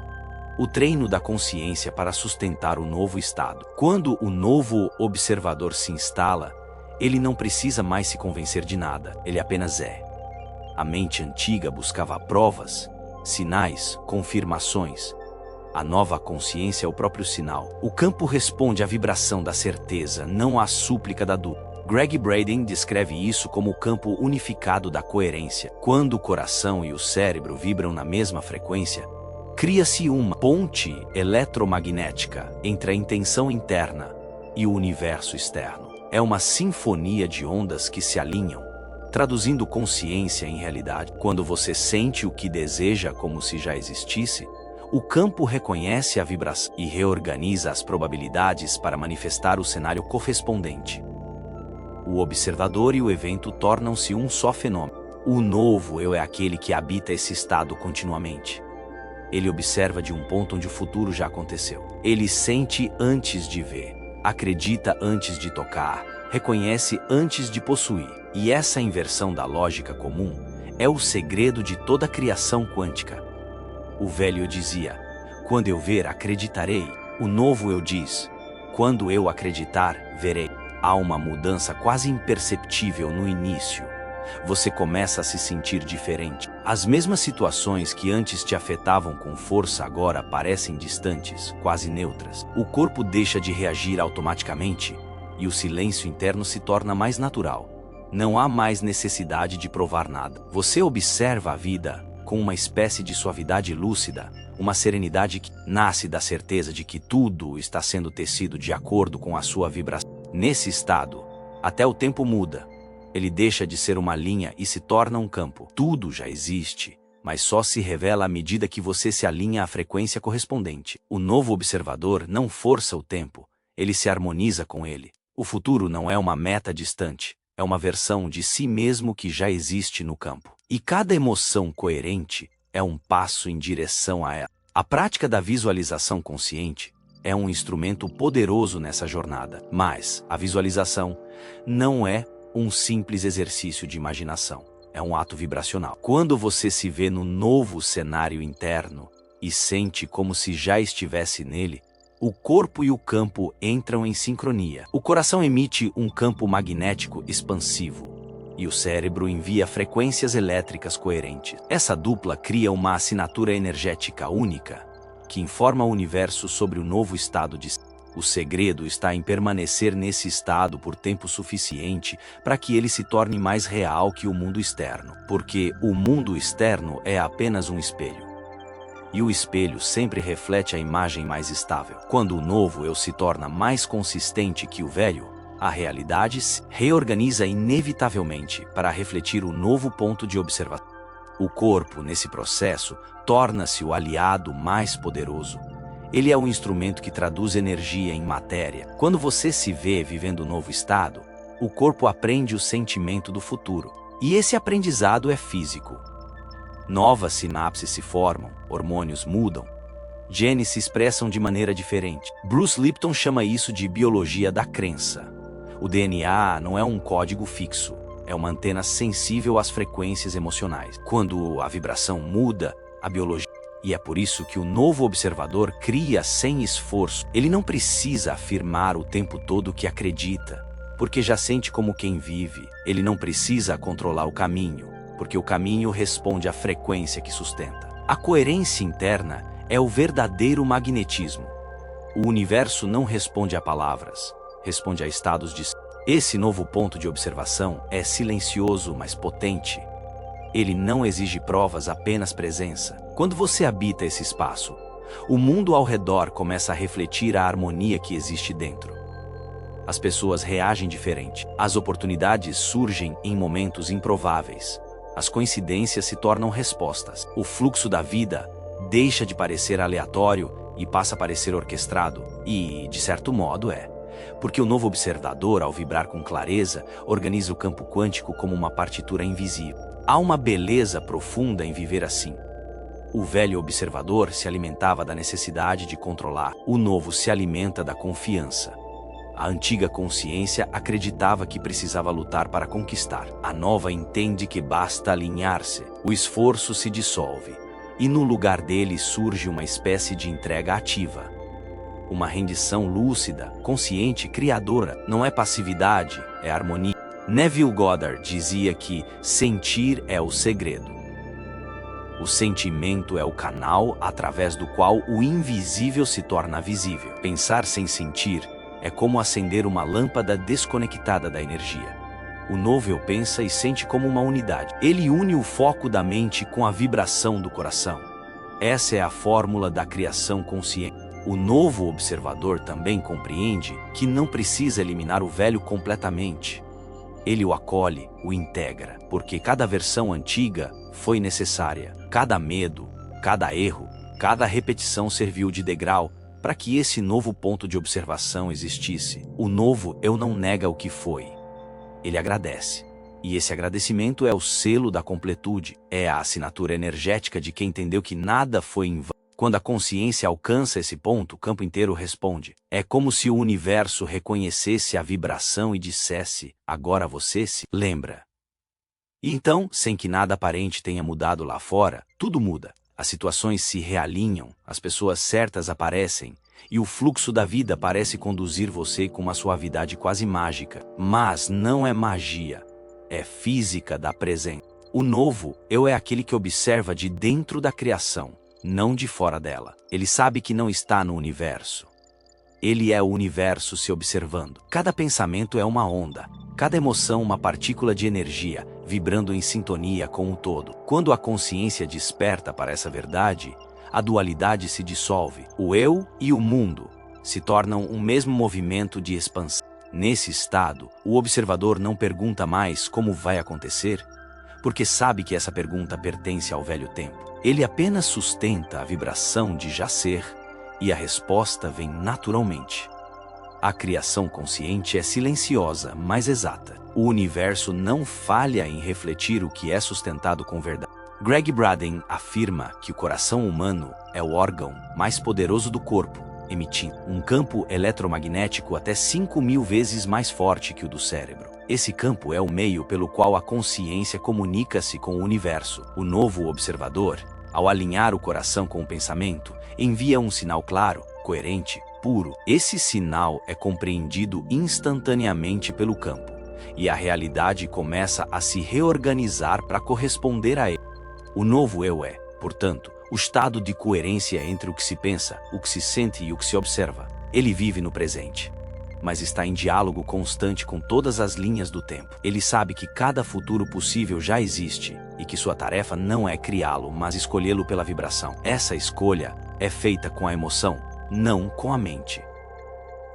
O treino da consciência para sustentar o novo estado. Quando o novo observador se instala, ele não precisa mais se convencer de nada, ele apenas é. A mente antiga buscava provas, sinais, confirmações. A nova consciência é o próprio sinal. O campo responde à vibração da certeza, não à súplica da dúvida. Greg Braden descreve isso como o campo unificado da coerência. Quando o coração e o cérebro vibram na mesma frequência, cria-se uma ponte eletromagnética entre a intenção interna e o universo externo. É uma sinfonia de ondas que se alinham, traduzindo consciência em realidade. Quando você sente o que deseja como se já existisse, o campo reconhece a vibração e reorganiza as probabilidades para manifestar o cenário correspondente. O observador e o evento tornam-se um só fenômeno. O novo eu é aquele que habita esse estado continuamente. Ele observa de um ponto onde o futuro já aconteceu. Ele sente antes de ver, acredita antes de tocar, reconhece antes de possuir. E essa inversão da lógica comum é o segredo de toda a criação quântica. O velho dizia: quando eu ver, acreditarei. O novo eu diz: quando eu acreditar, verei. Há uma mudança quase imperceptível no início. Você começa a se sentir diferente. As mesmas situações que antes te afetavam com força agora parecem distantes, quase neutras. O corpo deixa de reagir automaticamente e o silêncio interno se torna mais natural. Não há mais necessidade de provar nada. Você observa a vida com uma espécie de suavidade lúcida, uma serenidade que nasce da certeza de que tudo está sendo tecido de acordo com a sua vibração. Nesse estado, até o tempo muda. Ele deixa de ser uma linha e se torna um campo. Tudo já existe, mas só se revela à medida que você se alinha à frequência correspondente. O novo observador não força o tempo, ele se harmoniza com ele. O futuro não é uma meta distante, é uma versão de si mesmo que já existe no campo. E cada emoção coerente é um passo em direção a ela. A prática da visualização consciente é um instrumento poderoso nessa jornada, mas a visualização não é um simples exercício de imaginação. É um ato vibracional. Quando você se vê no novo cenário interno e sente como se já estivesse nele, o corpo e o campo entram em sincronia. O coração emite um campo magnético expansivo e o cérebro envia frequências elétricas coerentes. Essa dupla cria uma assinatura energética única que informa o universo sobre o novo estado de... O segredo está em permanecer nesse estado por tempo suficiente para que ele se torne mais real que o mundo externo, porque o mundo externo é apenas um espelho. E o espelho sempre reflete a imagem mais estável. Quando o novo eu se torna mais consistente que o velho, a realidade se reorganiza inevitavelmente para refletir o novo ponto de observação. O corpo, nesse processo, torna-se o aliado mais poderoso. Ele é o instrumento que traduz energia em matéria. Quando você se vê vivendo um novo estado, o corpo aprende o sentimento do futuro. E esse aprendizado é físico. Novas sinapses se formam, hormônios mudam, genes se expressam de maneira diferente. Bruce Lipton chama isso de biologia da crença. O DNA não é um código fixo, é uma antena sensível às frequências emocionais. Quando a vibração muda, a biologia... E é por isso que o novo observador cria sem esforço. Ele não precisa afirmar o tempo todo que acredita, porque já sente como quem vive. Ele não precisa controlar o caminho, porque o caminho responde à frequência que sustenta. A coerência interna é o verdadeiro magnetismo. O universo não responde a palavras, responde a estados de... Esse novo ponto de observação é silencioso, mas potente. Ele não exige provas, apenas presença. Quando você habita esse espaço, o mundo ao redor começa a refletir a harmonia que existe dentro. As pessoas reagem diferente. As oportunidades surgem em momentos improváveis. As coincidências se tornam respostas. O fluxo da vida deixa de parecer aleatório e passa a parecer orquestrado. E, de certo modo, é. Porque o novo observador, ao vibrar com clareza, organiza o campo quântico como uma partitura invisível. Há uma beleza profunda em viver assim. O velho observador se alimentava da necessidade de controlar. O novo se alimenta da confiança. A antiga consciência acreditava que precisava lutar para conquistar. A nova entende que basta alinhar-se. O esforço se dissolve. E no lugar dele surge uma espécie de entrega ativa. Uma rendição lúcida, consciente, criadora. Não é passividade, é harmonia. Neville Goddard dizia que sentir é o segredo. O sentimento é o canal através do qual o invisível se torna visível. Pensar sem sentir é como acender uma lâmpada desconectada da energia. O novo eu pensa e sente como uma unidade. Ele une o foco da mente com a vibração do coração. Essa é a fórmula da criação consciente. O novo observador também compreende que não precisa eliminar o velho completamente. Ele o acolhe, o integra, porque cada versão antiga foi necessária. Cada medo, cada erro, cada repetição serviu de degrau para que esse novo ponto de observação existisse. O novo eu não nega o que foi. Ele agradece. E esse agradecimento é o selo da completude. É a assinatura energética de quem entendeu que nada foi em vão. Quando a consciência alcança esse ponto, o campo inteiro responde. É como se o universo reconhecesse a vibração e dissesse: agora você se lembra. E então, sem que nada aparente tenha mudado lá fora, tudo muda. As situações se realinham, as pessoas certas aparecem, e o fluxo da vida parece conduzir você com uma suavidade quase mágica. Mas não é magia, é física da presença. O novo eu é aquele que observa de dentro da criação, não de fora dela. Ele sabe que não está no universo. Ele é o universo se observando. Cada pensamento é uma onda. Cada emoção uma partícula de energia, vibrando em sintonia com o todo. Quando a consciência desperta para essa verdade, a dualidade se dissolve. O eu e o mundo se tornam um mesmo movimento de expansão. Nesse estado, o observador não pergunta mais como vai acontecer, porque sabe que essa pergunta pertence ao velho tempo. Ele apenas sustenta a vibração de já ser, e a resposta vem naturalmente. A criação consciente é silenciosa, mas exata. O universo não falha em refletir o que é sustentado com verdade. Greg Braden afirma que o coração humano é o órgão mais poderoso do corpo, emitindo um campo eletromagnético até 5.000 vezes mais forte que o do cérebro. Esse campo é o meio pelo qual a consciência comunica-se com o universo. O novo observador, ao alinhar o coração com o pensamento, envia um sinal claro, coerente, puro. Esse sinal é compreendido instantaneamente pelo campo, e a realidade começa a se reorganizar para corresponder a ele. O novo eu é, portanto, o estado de coerência entre o que se pensa, o que se sente e o que se observa. Ele vive no presente, mas está em diálogo constante com todas as linhas do tempo. Ele sabe que cada futuro possível já existe e que sua tarefa não é criá-lo, mas escolhê-lo pela vibração. Essa escolha é feita com a emoção, não com a mente.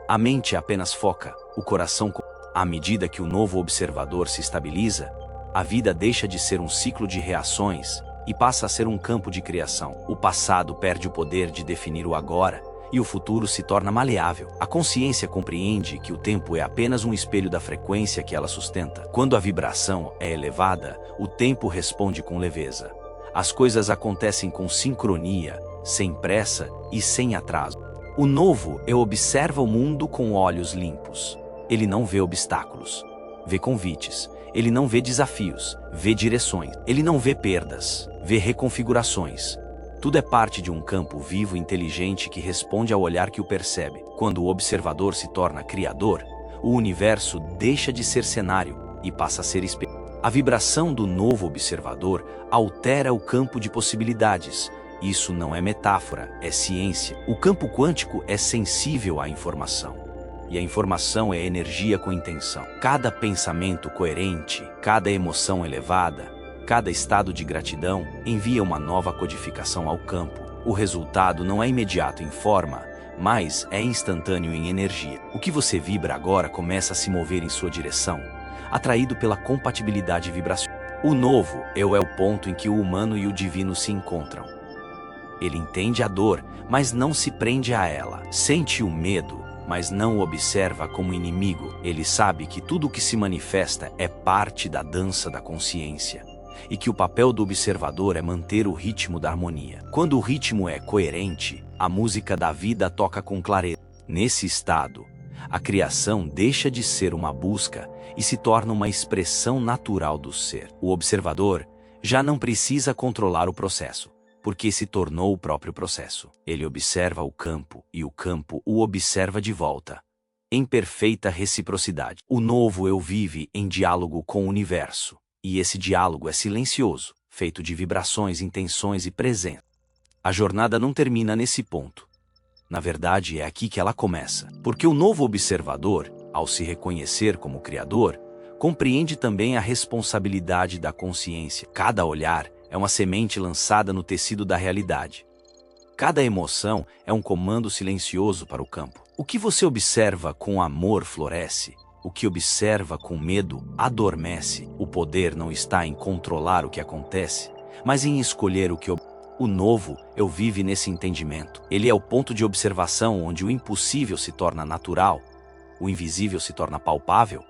A mente apenas foca, o coração. À medida que o novo observador se estabiliza, a vida deixa de ser um ciclo de reações e passa a ser um campo de criação. O passado perde o poder de definir o agora, e o futuro se torna maleável. A consciência compreende que o tempo é apenas um espelho da frequência que ela sustenta. Quando a vibração é elevada, o tempo responde com leveza. As coisas acontecem com sincronia, sem pressa e sem atraso. O novo eu observa o mundo com olhos limpos. Ele não vê obstáculos, vê convites. Ele não vê desafios, vê direções. Ele não vê perdas, vê reconfigurações. Tudo é parte de um campo vivo e inteligente que responde ao olhar que o percebe. Quando o observador se torna criador, o universo deixa de ser cenário e passa a ser espelho. A vibração do novo observador altera o campo de possibilidades. Isso não é metáfora, é ciência. O campo quântico é sensível à informação. E a informação é energia com intenção. Cada pensamento coerente, cada emoção elevada, cada estado de gratidão envia uma nova codificação ao campo. O resultado não é imediato em forma, mas é instantâneo em energia. O que você vibra agora começa a se mover em sua direção, atraído pela compatibilidade vibracional. O novo eu é o ponto em que o humano e o divino se encontram. Ele entende a dor, mas não se prende a ela. Sente o medo, mas não o observa como inimigo. Ele sabe que tudo o que se manifesta é parte da dança da consciência, e que o papel do observador é manter o ritmo da harmonia. Quando o ritmo é coerente, a música da vida toca com clareza. Nesse estado, a criação deixa de ser uma busca e se torna uma expressão natural do ser. O observador já não precisa controlar o processo, porque se tornou o próprio processo. Ele observa o campo e o campo o observa de volta, em perfeita reciprocidade. O novo eu vive em diálogo com o universo, e esse diálogo é silencioso, feito de vibrações, intenções e presença. A jornada não termina nesse ponto. Na verdade, é aqui que ela começa, porque o novo observador, ao se reconhecer como criador, compreende também a responsabilidade da consciência. Cada olhar é uma semente lançada no tecido da realidade. Cada emoção é um comando silencioso para o campo. O que você observa com amor floresce. O que observa com medo adormece. O poder não está em controlar o que acontece, mas em escolher o que O novo eu vive nesse entendimento. Ele é o ponto de observação onde o impossível se torna natural, o invisível se torna palpável,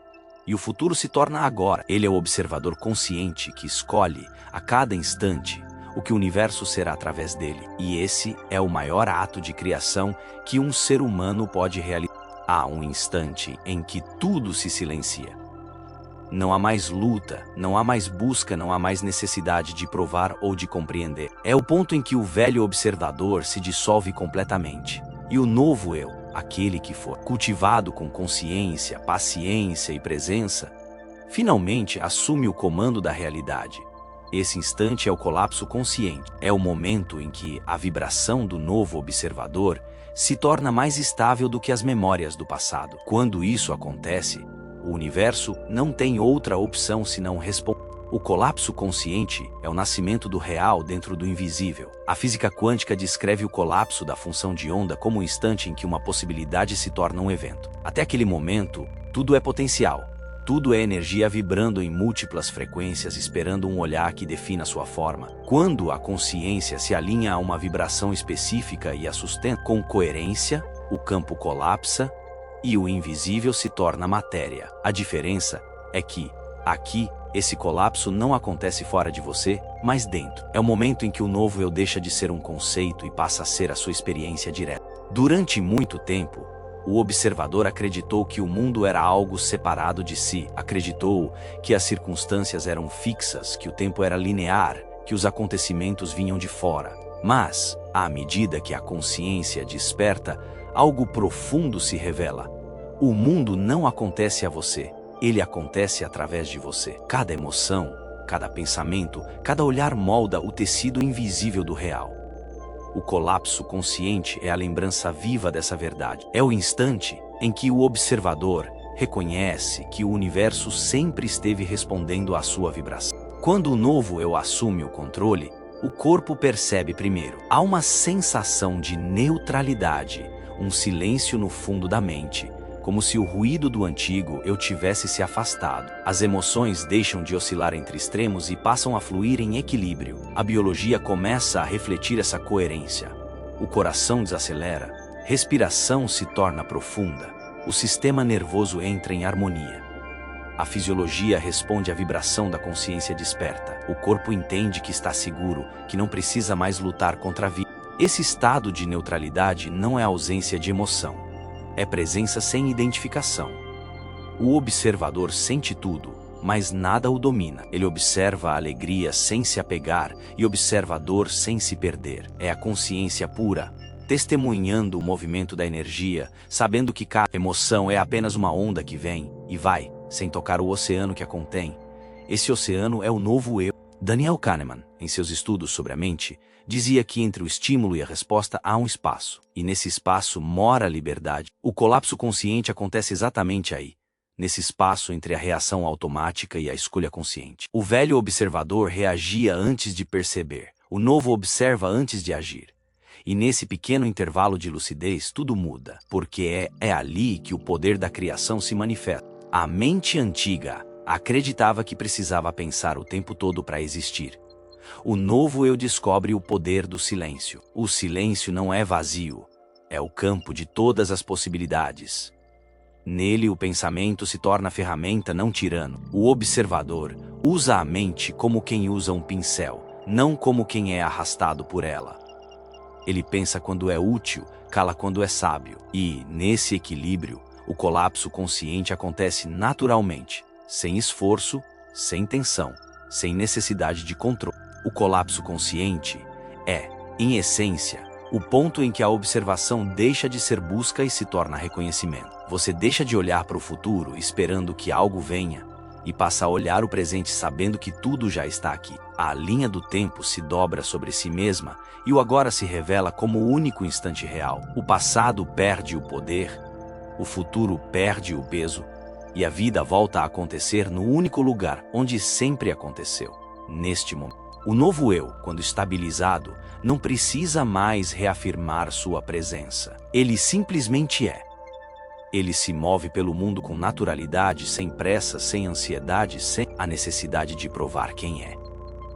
e o futuro se torna agora. Ele é o observador consciente que escolhe, a cada instante, o que o universo será através dele. E esse é o maior ato de criação que um ser humano pode realizar. Há um instante em que tudo se silencia. Não há mais luta, não há mais busca, não há mais necessidade de provar ou de compreender. É o ponto em que o velho observador se dissolve completamente. E o novo eu, aquele que for cultivado com consciência, paciência e presença, finalmente assume o comando da realidade. Esse instante é o colapso consciente. É o momento em que a vibração do novo observador se torna mais estável do que as memórias do passado. Quando isso acontece, o universo não tem outra opção senão responder. O colapso consciente é o nascimento do real dentro do invisível. A física quântica descreve o colapso da função de onda como o instante em que uma possibilidade se torna um evento. Até aquele momento, tudo é potencial. Tudo é energia vibrando em múltiplas frequências, esperando um olhar que defina sua forma. Quando a consciência se alinha a uma vibração específica e a sustenta com coerência, o campo colapsa e o invisível se torna matéria. A diferença é que, aqui, esse colapso não acontece fora de você, mas dentro. É o momento em que o novo eu deixa de ser um conceito e passa a ser a sua experiência direta. Durante muito tempo, o observador acreditou que o mundo era algo separado de si. Acreditou que as circunstâncias eram fixas, que o tempo era linear, que os acontecimentos vinham de fora. Mas, à medida que a consciência desperta, algo profundo se revela. O mundo não acontece a você. Ele acontece através de você. Cada emoção, cada pensamento, cada olhar molda o tecido invisível do real. O colapso consciente é a lembrança viva dessa verdade. É o instante em que o observador reconhece que o universo sempre esteve respondendo à sua vibração. Quando o novo eu assume o controle, o corpo percebe primeiro. Há uma sensação de neutralidade, um silêncio no fundo da mente, como se o ruído do antigo eu tivesse se afastado. As emoções deixam de oscilar entre extremos e passam a fluir em equilíbrio. A biologia começa a refletir essa coerência. O coração desacelera, respiração se torna profunda, o sistema nervoso entra em harmonia. A fisiologia responde à vibração da consciência desperta. O corpo entende que está seguro, que não precisa mais lutar contra a vida. Esse estado de neutralidade não é ausência de emoção. É presença sem identificação. O observador sente tudo, mas nada o domina. Ele observa a alegria sem se apegar e observa a dor sem se perder. É a consciência pura, testemunhando o movimento da energia, sabendo que cada emoção é apenas uma onda que vem e vai, sem tocar o oceano que a contém. Esse oceano é o novo eu. Daniel Kahneman, em seus estudos sobre a mente, dizia que entre o estímulo e a resposta há um espaço, e nesse espaço mora a liberdade. O colapso consciente acontece exatamente aí, nesse espaço entre a reação automática e a escolha consciente. O velho observador reagia antes de perceber, o novo observa antes de agir. E nesse pequeno intervalo de lucidez tudo muda, porque é ali que o poder da criação se manifesta. A mente antiga acreditava que precisava pensar o tempo todo para existir. O novo eu descobre o poder do silêncio. O silêncio não é vazio, é o campo de todas as possibilidades. Nele o pensamento se torna ferramenta, não tirano. O observador usa a mente como quem usa um pincel, não como quem é arrastado por ela. Ele pensa quando é útil, cala quando é sábio. E, nesse equilíbrio, o colapso consciente acontece naturalmente, sem esforço, sem tensão, sem necessidade de controle. O colapso consciente é, em essência, o ponto em que a observação deixa de ser busca e se torna reconhecimento. Você deixa de olhar para o futuro esperando que algo venha e passa a olhar o presente sabendo que tudo já está aqui. A linha do tempo se dobra sobre si mesma e o agora se revela como o único instante real. O passado perde o poder, o futuro perde o peso e a vida volta a acontecer no único lugar onde sempre aconteceu, neste momento. O novo eu, quando estabilizado, não precisa mais reafirmar sua presença. Ele simplesmente é. Ele se move pelo mundo com naturalidade, sem pressa, sem ansiedade, sem a necessidade de provar quem é.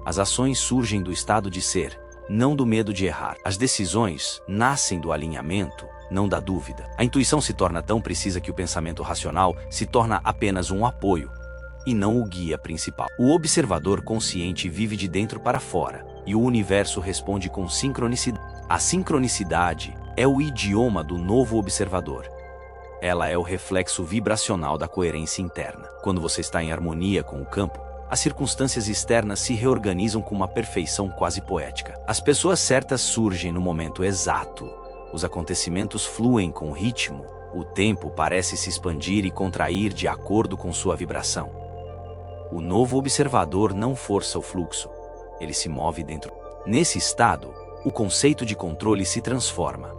As ações surgem do estado de ser, não do medo de errar. As decisões nascem do alinhamento, não da dúvida. A intuição se torna tão precisa que o pensamento racional se torna apenas um apoio, e não o guia principal. O observador consciente vive de dentro para fora, e o universo responde com sincronicidade. A sincronicidade é o idioma do novo observador. Ela é o reflexo vibracional da coerência interna. Quando você está em harmonia com o campo, as circunstâncias externas se reorganizam com uma perfeição quase poética. As pessoas certas surgem no momento exato. Os acontecimentos fluem com ritmo. O tempo parece se expandir e contrair de acordo com sua vibração. O novo observador não força o fluxo, ele se move dentro. Nesse estado, o conceito de controle se transforma.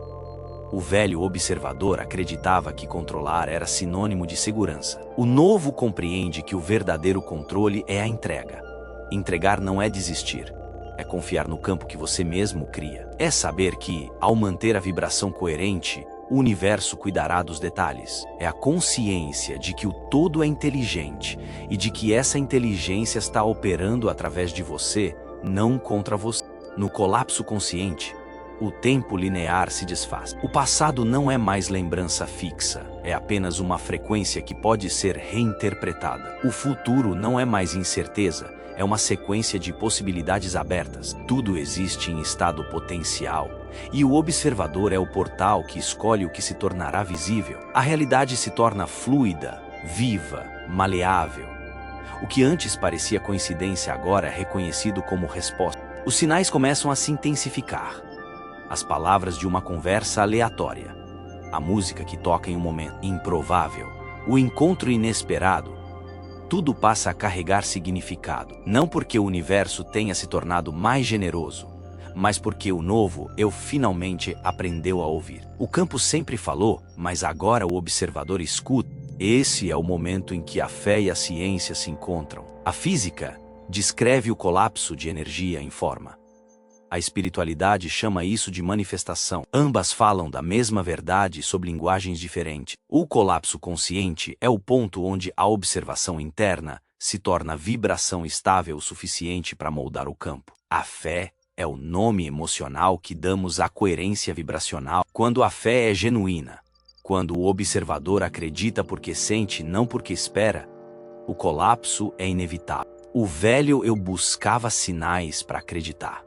O velho observador acreditava que controlar era sinônimo de segurança. O novo compreende que o verdadeiro controle é a entrega. Entregar não é desistir, é confiar no campo que você mesmo cria. É saber que, ao manter a vibração coerente, o universo cuidará dos detalhes. É a consciência de que o todo é inteligente e de que essa inteligência está operando através de você, não contra você. No colapso consciente, o tempo linear se desfaz. O passado não é mais lembrança fixa, é apenas uma frequência que pode ser reinterpretada. O futuro não é mais incerteza, é uma sequência de possibilidades abertas. Tudo existe em estado potencial, e o observador é o portal que escolhe o que se tornará visível. A realidade se torna fluida, viva, maleável. O que antes parecia coincidência agora é reconhecido como resposta. Os sinais começam a se intensificar. As palavras de uma conversa aleatória, a música que toca em um momento improvável, o encontro inesperado, tudo passa a carregar significado. Não porque o universo tenha se tornado mais generoso, mas porque o novo eu finalmente aprendeu a ouvir. O campo sempre falou, mas agora o observador escuta. Esse é o momento em que a fé e a ciência se encontram. A física descreve o colapso de energia em forma. A espiritualidade chama isso de manifestação. Ambas falam da mesma verdade sob linguagens diferentes. O colapso consciente é o ponto onde a observação interna se torna vibração estável o suficiente para moldar o campo. A fé é o nome emocional que damos à coerência vibracional. Quando a fé é genuína, quando o observador acredita porque sente, não porque espera, o colapso é inevitável. O velho eu buscava sinais para acreditar.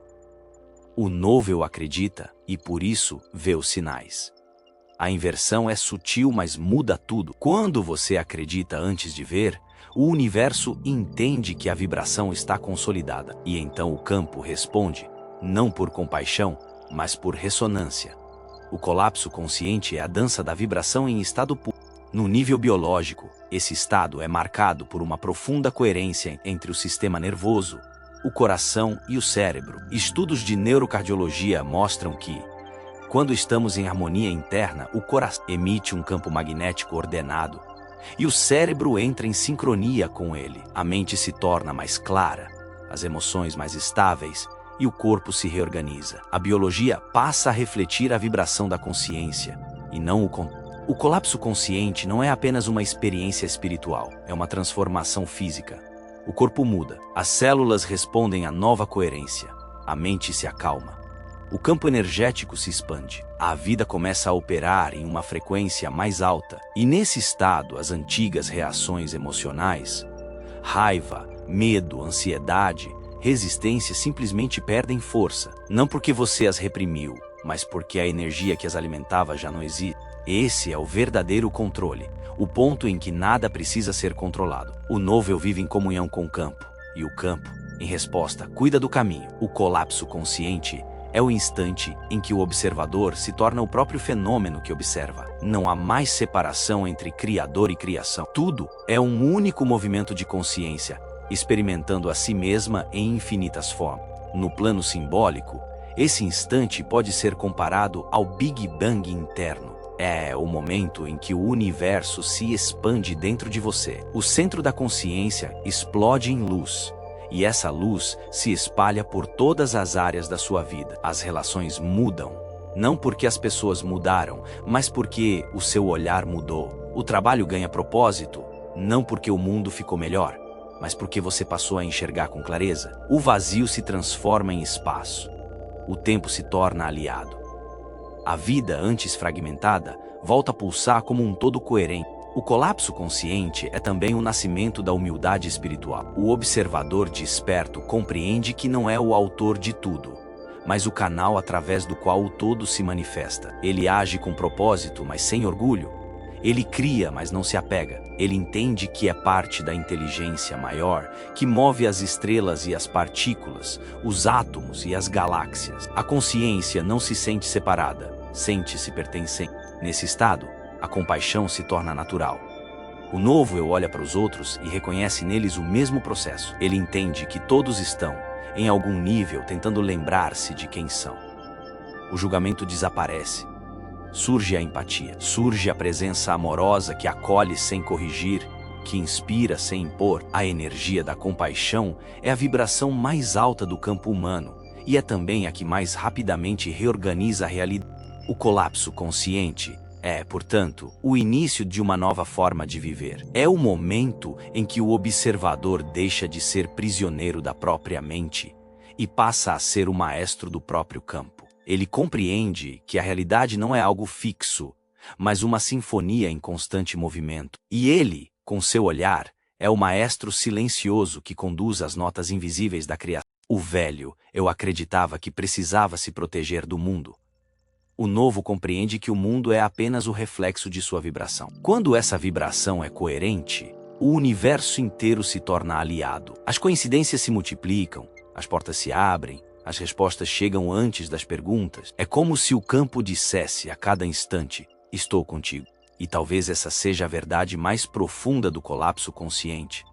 O novo eu acredita e por isso vê os sinais. A inversão é sutil, mas muda tudo. Quando você acredita antes de ver, o universo entende que a vibração está consolidada e então o campo responde, não por compaixão, mas por ressonância. O colapso consciente é a dança da vibração em estado puro. No nível biológico, esse estado é marcado por uma profunda coerência entre o sistema nervoso, o coração e o cérebro. Estudos de neurocardiologia mostram que, quando estamos em harmonia interna, o coração emite um campo magnético ordenado e o cérebro entra em sincronia com ele. A mente se torna mais clara, as emoções mais estáveis e o corpo se reorganiza. A biologia passa a refletir a vibração da consciência e não o contrário. O colapso consciente não é apenas uma experiência espiritual, é uma transformação física. O corpo muda, as células respondem à nova coerência, a mente se acalma, o campo energético se expande, a vida começa a operar em uma frequência mais alta, e nesse estado as antigas reações emocionais, raiva, medo, ansiedade, resistência simplesmente perdem força, não porque você as reprimiu, mas porque a energia que as alimentava já não existe. Esse é o verdadeiro controle. O ponto em que nada precisa ser controlado. O novo eu vive em comunhão com o campo, e o campo, em resposta, cuida do caminho. O colapso consciente é o instante em que o observador se torna o próprio fenômeno que observa. Não há mais separação entre criador e criação. Tudo é um único movimento de consciência, experimentando a si mesma em infinitas formas. No plano simbólico, esse instante pode ser comparado ao Big Bang interno. É o momento em que o universo se expande dentro de você. O centro da consciência explode em luz, e essa luz se espalha por todas as áreas da sua vida. As relações mudam, não porque as pessoas mudaram, mas porque o seu olhar mudou. O trabalho ganha propósito, não porque o mundo ficou melhor, mas porque você passou a enxergar com clareza. O vazio se transforma em espaço. O tempo se torna aliado. A vida, antes fragmentada, volta a pulsar como um todo coerente. O colapso consciente é também o nascimento da humildade espiritual. O observador desperto compreende que não é o autor de tudo, mas o canal através do qual o todo se manifesta. Ele age com propósito, mas sem orgulho. Ele cria, mas não se apega. Ele entende que é parte da inteligência maior que move as estrelas e as partículas, os átomos e as galáxias. A consciência não se sente separada, sente-se pertencente. Nesse estado, a compaixão se torna natural. O novo eu olha para os outros e reconhece neles o mesmo processo. Ele entende que todos estão, em algum nível, tentando lembrar-se de quem são. O julgamento desaparece. surge a empatia, surge a presença amorosa que acolhe sem corrigir, que inspira sem impor. A energia da compaixão é a vibração mais alta do campo humano e é também a que mais rapidamente reorganiza a realidade. O colapso consciente é, portanto, o início de uma nova forma de viver. É o momento em que o observador deixa de ser prisioneiro da própria mente e passa a ser o maestro do próprio campo. Ele compreende que a realidade não é algo fixo, mas uma sinfonia em constante movimento. E ele, com seu olhar, é o maestro silencioso que conduz as notas invisíveis da criação. O velho, eu acreditava que precisava se proteger do mundo. O novo compreende que o mundo é apenas o reflexo de sua vibração. Quando essa vibração é coerente, o universo inteiro se torna aliado. As coincidências se multiplicam, as portas se abrem, as respostas chegam antes das perguntas. É como se o campo dissesse a cada instante: estou contigo. E talvez essa seja a verdade mais profunda do colapso consciente.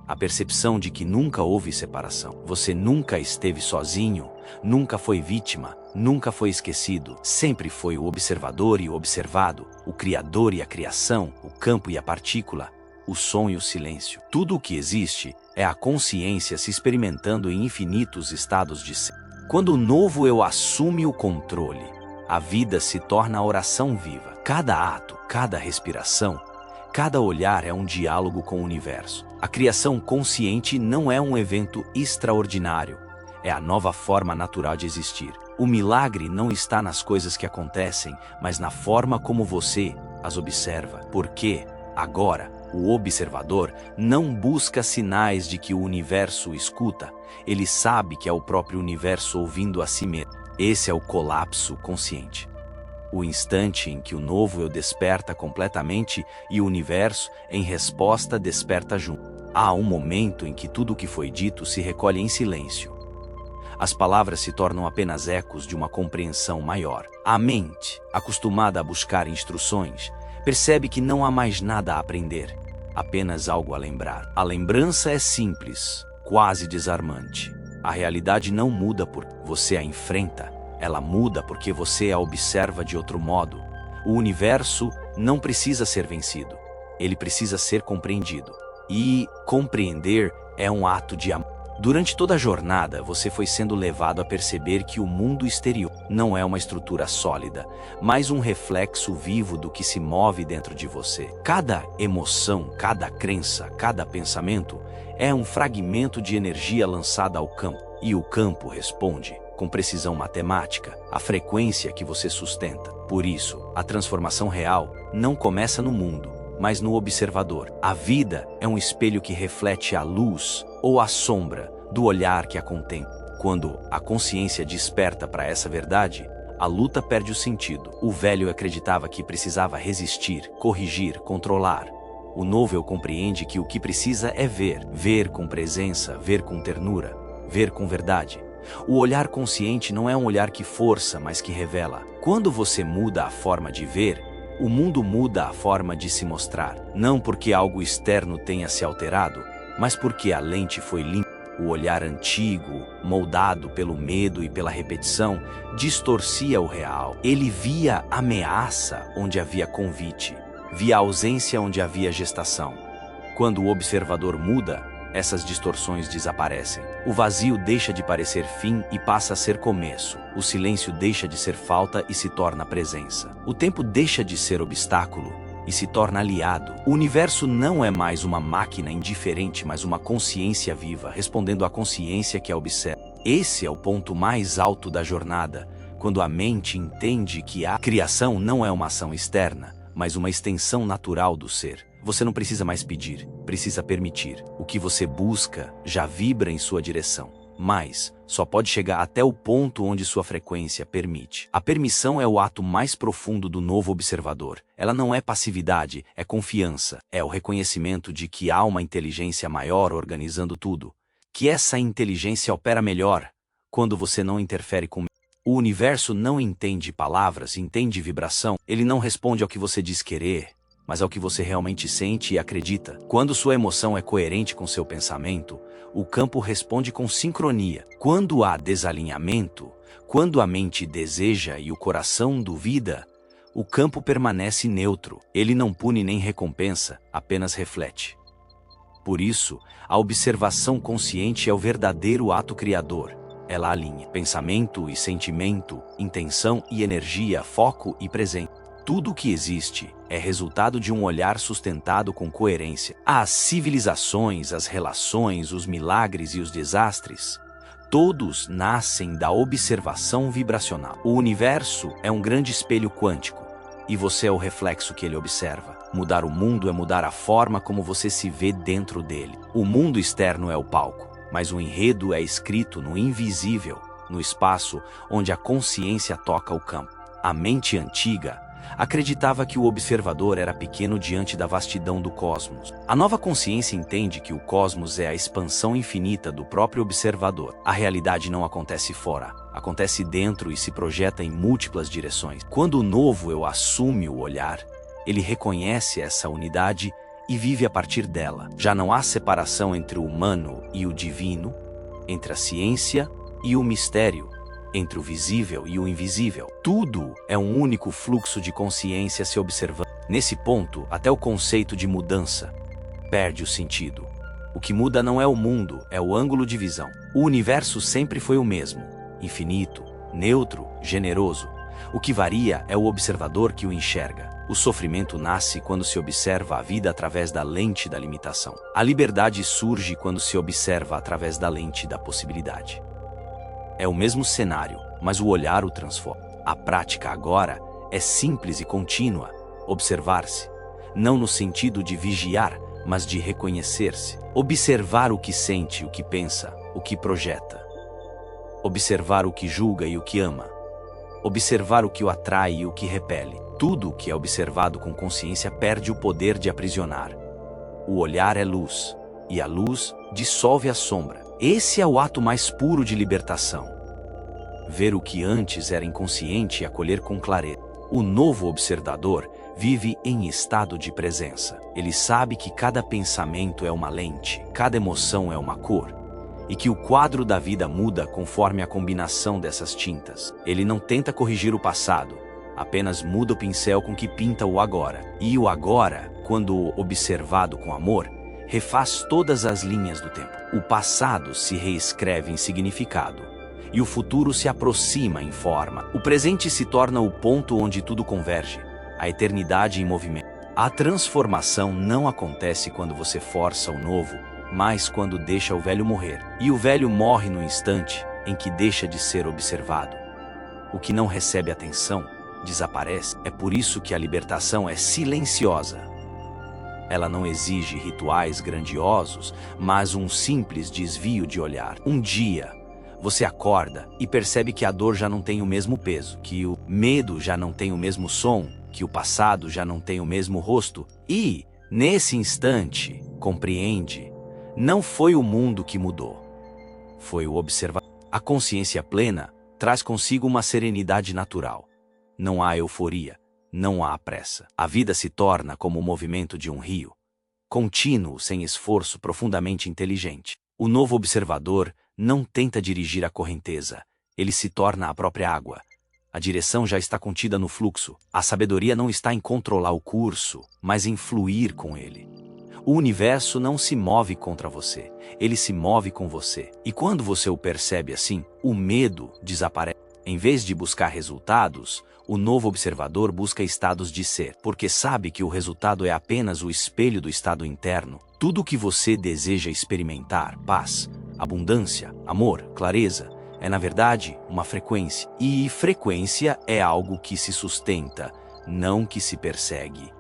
A percepção de que nunca houve separação. Você nunca esteve sozinho, nunca foi vítima, nunca foi esquecido. Sempre foi o observador e o observado, o criador e a criação, o campo e a partícula, o som e o silêncio. Tudo o que existe é a consciência se experimentando em infinitos estados de ser. Quando o novo eu assume o controle, a vida se torna a oração viva. Cada ato, cada respiração, cada olhar é um diálogo com o universo. A criação consciente não é um evento extraordinário, é a nova forma natural de existir. O milagre não está nas coisas que acontecem, mas na forma como você as observa. Porque, agora, o observador não busca sinais de que o universo o escuta, ele sabe que é o próprio universo ouvindo a si mesmo. Esse é o colapso consciente. O instante em que o novo eu desperta completamente e o universo, em resposta, desperta junto. Há um momento em que tudo o que foi dito se recolhe em silêncio. As palavras se tornam apenas ecos de uma compreensão maior. A mente, acostumada a buscar instruções, percebe que não há mais nada a aprender, apenas algo a lembrar. A lembrança é simples, quase desarmante. A realidade não muda porque você a enfrenta. Ela muda porque você a observa de outro modo. O universo não precisa ser vencido. Ele precisa ser compreendido. E compreender é um ato de amor. Durante toda a jornada, você foi sendo levado a perceber que o mundo exterior não é uma estrutura sólida, mas um reflexo vivo do que se move dentro de você. Cada emoção, cada crença, cada pensamento é um fragmento de energia lançada ao campo. E o campo responde, com precisão matemática, a frequência que você sustenta. Por isso, a transformação real não começa no mundo, mas no observador. A vida é um espelho que reflete a luz ou a sombra do olhar que a contempla. Quando a consciência desperta para essa verdade, a luta perde o sentido. O velho acreditava que precisava resistir, corrigir, controlar. O novo eu compreende que o que precisa é ver. Ver com presença, ver com ternura, ver com verdade. O olhar consciente não é um olhar que força, mas que revela. Quando você muda a forma de ver, o mundo muda a forma de se mostrar. Não porque algo externo tenha se alterado, mas porque a lente foi limpa. O olhar antigo, moldado pelo medo e pela repetição, distorcia o real. Ele via ameaça onde havia convite, via ausência onde havia gestação. Quando o observador muda, essas distorções desaparecem. O vazio deixa de parecer fim e passa a ser começo. O silêncio deixa de ser falta e se torna presença. O tempo deixa de ser obstáculo e se torna aliado. O universo não é mais uma máquina indiferente, mas uma consciência viva, respondendo à consciência que a observa. Esse é o ponto mais alto da jornada, quando a mente entende que a criação não é uma ação externa, mas uma extensão natural do ser. Você não precisa mais pedir, precisa permitir. O que você busca já vibra em sua direção, mas só pode chegar até o ponto onde sua frequência permite. A permissão é o ato mais profundo do novo observador. Ela não é passividade, é confiança. É o reconhecimento de que há uma inteligência maior organizando tudo, que essa inteligência opera melhor quando você não interfere com. O universo não entende palavras, entende vibração. Ele não responde ao que você diz querer, mas ao que você realmente sente e acredita. Quando sua emoção é coerente com seu pensamento, o campo responde com sincronia. Quando há desalinhamento, quando a mente deseja e o coração duvida, O campo permanece neutro. Ele não pune nem recompensa, apenas reflete. Por isso, a observação consciente é o verdadeiro ato criador. Ela alinha pensamento e sentimento, intenção e energia, foco e presença. Tudo o que existe é resultado de um olhar sustentado com coerência. As civilizações, as relações, os milagres e os desastres, todos nascem da observação vibracional. O universo é um grande espelho quântico, e você é o reflexo que ele observa. Mudar o mundo é mudar a forma como você se vê dentro dele. O mundo externo é o palco, mas o enredo é escrito no invisível, no espaço onde a consciência toca o campo. A mente antiga acreditava que o observador era pequeno diante da vastidão do cosmos. A nova consciência entende que o cosmos é a expansão infinita do próprio observador. A realidade não acontece fora, acontece dentro e se projeta em múltiplas direções. Quando o novo eu assume o olhar, ele reconhece essa unidade e vive a partir dela. Já não há separação entre o humano e o divino, entre a ciência e o mistério, entre o visível e o invisível. Tudo é um único fluxo de consciência se observando. Nesse ponto, até o conceito de mudança perde o sentido. O que muda não é o mundo, é o ângulo de visão. O universo sempre foi o mesmo, infinito, neutro, generoso. O que varia é o observador que o enxerga. O sofrimento nasce quando se observa a vida através da lente da limitação. A liberdade surge quando se observa através da lente da possibilidade. É o mesmo cenário, mas o olhar o transforma. A prática agora é simples e contínua. Observar-se, não no sentido de vigiar, mas de reconhecer-se. Observar o que sente, o que pensa, o que projeta. Observar o que julga e o que ama. Observar o que o atrai e o que repele. Tudo que é observado com consciência perde o poder de aprisionar. O olhar é luz, e a luz dissolve a sombra. Esse é o ato mais puro de libertação. Ver o que antes era inconsciente e acolher com clareza. O novo observador vive em estado de presença. Ele sabe que cada pensamento é uma lente, cada emoção é uma cor, e que o quadro da vida muda conforme a combinação dessas tintas. Ele não tenta corrigir o passado, apenas muda o pincel com que pinta o agora. E o agora, quando observado com amor, refaz todas as linhas do tempo. O passado se reescreve em significado, e o futuro se aproxima em forma. O presente se torna o ponto onde tudo converge, a eternidade em movimento. A transformação não acontece quando você força o novo, mas quando deixa o velho morrer. E o velho morre no instante em que deixa de ser observado. O que não recebe atenção desaparece. É por isso que a libertação é silenciosa. Ela não exige rituais grandiosos, mas um simples desvio de olhar. Um dia, você acorda e percebe que a dor já não tem o mesmo peso, que o medo já não tem o mesmo som, que o passado já não tem o mesmo rosto. E, nesse instante, compreende, não foi o mundo que mudou, foi o observador. A consciência plena traz consigo uma serenidade natural. Não há euforia. Não há pressa. A vida se torna como o movimento de um rio, contínuo, sem esforço, profundamente inteligente. O novo observador não tenta dirigir a correnteza, ele se torna a própria água. A direção já está contida no fluxo. A sabedoria não está em controlar o curso, mas em fluir com ele. O universo não se move contra você, ele se move com você. E quando você o percebe assim, o medo desaparece. Em vez de buscar resultados, o novo observador busca estados de ser, porque sabe que o resultado é apenas o espelho do estado interno. Tudo o que você deseja experimentar, paz, abundância, amor, clareza, é na verdade uma frequência. E frequência é algo que se sustenta, não que se persegue.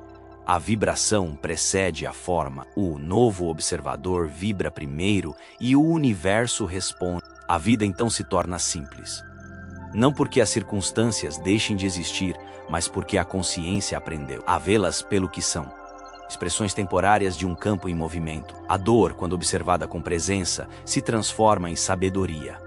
A vibração precede a forma. O novo observador vibra primeiro e o universo responde. A vida então se torna simples. Não porque as circunstâncias deixem de existir, mas porque a consciência aprendeu a vê-las pelo que são. Expressões temporárias de um campo em movimento. A dor, quando observada com presença, se transforma em sabedoria.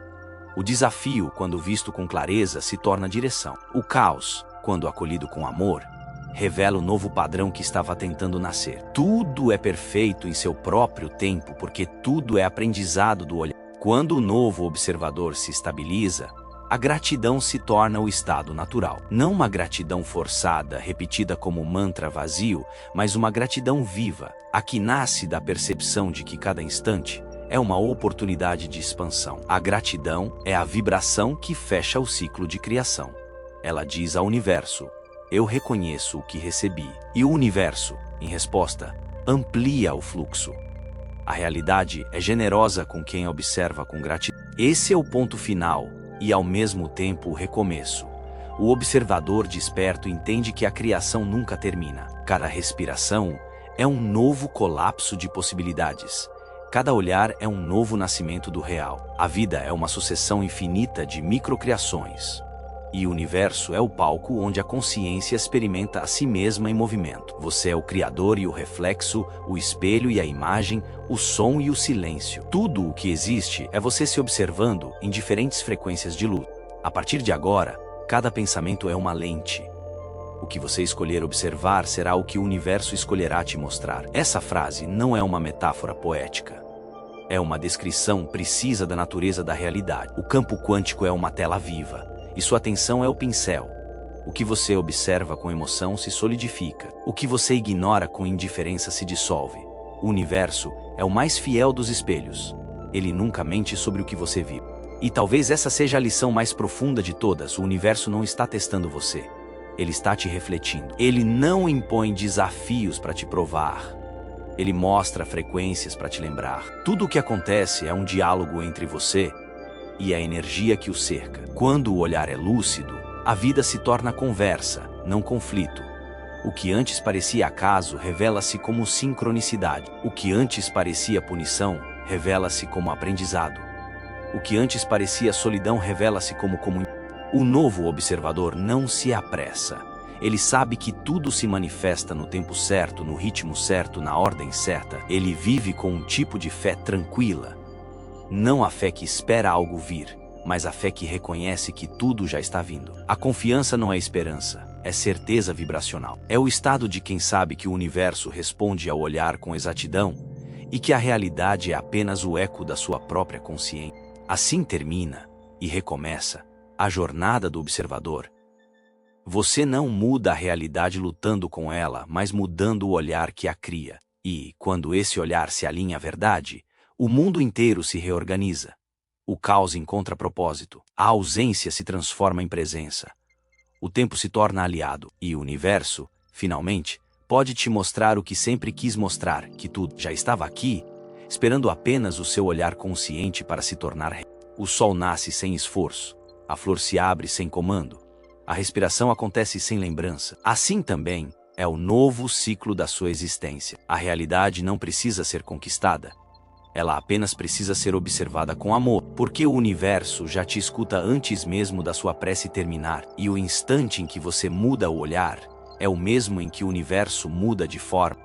O desafio, quando visto com clareza, se torna direção. O caos, quando acolhido com amor, revela o novo padrão que estava tentando nascer. Tudo é perfeito em seu próprio tempo, porque tudo é aprendizado do olhar. Quando o novo observador se estabiliza, a gratidão se torna o estado natural. Não uma gratidão forçada, repetida como mantra vazio, mas uma gratidão viva, a que nasce da percepção de que cada instante é uma oportunidade de expansão. A gratidão é a vibração que fecha o ciclo de criação. Ela diz ao universo: eu reconheço o que recebi. E o universo, em resposta, amplia o fluxo. A realidade é generosa com quem observa com gratidão. Esse é o ponto final e, ao mesmo tempo, o recomeço. O observador desperto entende que a criação nunca termina. Cada respiração é um novo colapso de possibilidades. Cada olhar é um novo nascimento do real. A vida é uma sucessão infinita de microcriações. E o universo é o palco onde a consciência experimenta a si mesma em movimento. Você é o criador e o reflexo, o espelho e a imagem, o som e o silêncio. Tudo o que existe é você se observando em diferentes frequências de luz. A partir de agora, cada pensamento é uma lente. O que você escolher observar será o que o universo escolherá te mostrar. Essa frase não é uma metáfora poética. É uma descrição precisa da natureza da realidade. O campo quântico é uma tela viva. E sua atenção é o pincel. O que você observa com emoção se solidifica. O que você ignora com indiferença se dissolve. O universo é o mais fiel dos espelhos. Ele nunca mente sobre o que você viu. E talvez essa seja a lição mais profunda de todas. O universo não está testando você. Ele está te refletindo. Ele não impõe desafios para te provar. Ele mostra frequências para te lembrar. Tudo o que acontece é um diálogo entre você e a energia que o cerca. Quando o olhar é lúcido, a vida se torna conversa, não conflito. O que antes parecia acaso revela-se como sincronicidade. O que antes parecia punição revela-se como aprendizado. O que antes parecia solidão revela-se como comunhão. O novo observador não se apressa. Ele sabe que tudo se manifesta no tempo certo, no ritmo certo, na ordem certa. Ele vive com um tipo de fé tranquila. Não a fé que espera algo vir, mas a fé que reconhece que tudo já está vindo. A confiança não é esperança, é certeza vibracional. É o estado de quem sabe que o universo responde ao olhar com exatidão e que a realidade é apenas o eco da sua própria consciência. Assim termina e recomeça a jornada do observador. Você não muda a realidade lutando com ela, mas mudando o olhar que a cria. E, quando esse olhar se alinha à verdade, o mundo inteiro se reorganiza. O caos encontra propósito. A ausência se transforma em presença. O tempo se torna aliado. E o universo, finalmente, pode te mostrar o que sempre quis mostrar, que tudo já estava aqui, esperando apenas o seu olhar consciente para se tornar real. O sol nasce sem esforço. A flor se abre sem comando. A respiração acontece sem lembrança. Assim também é o novo ciclo da sua existência. A realidade não precisa ser conquistada. Ela apenas precisa ser observada com amor, porque o universo já te escuta antes mesmo da sua prece terminar, e o instante em que você muda o olhar é o mesmo em que o universo muda de forma.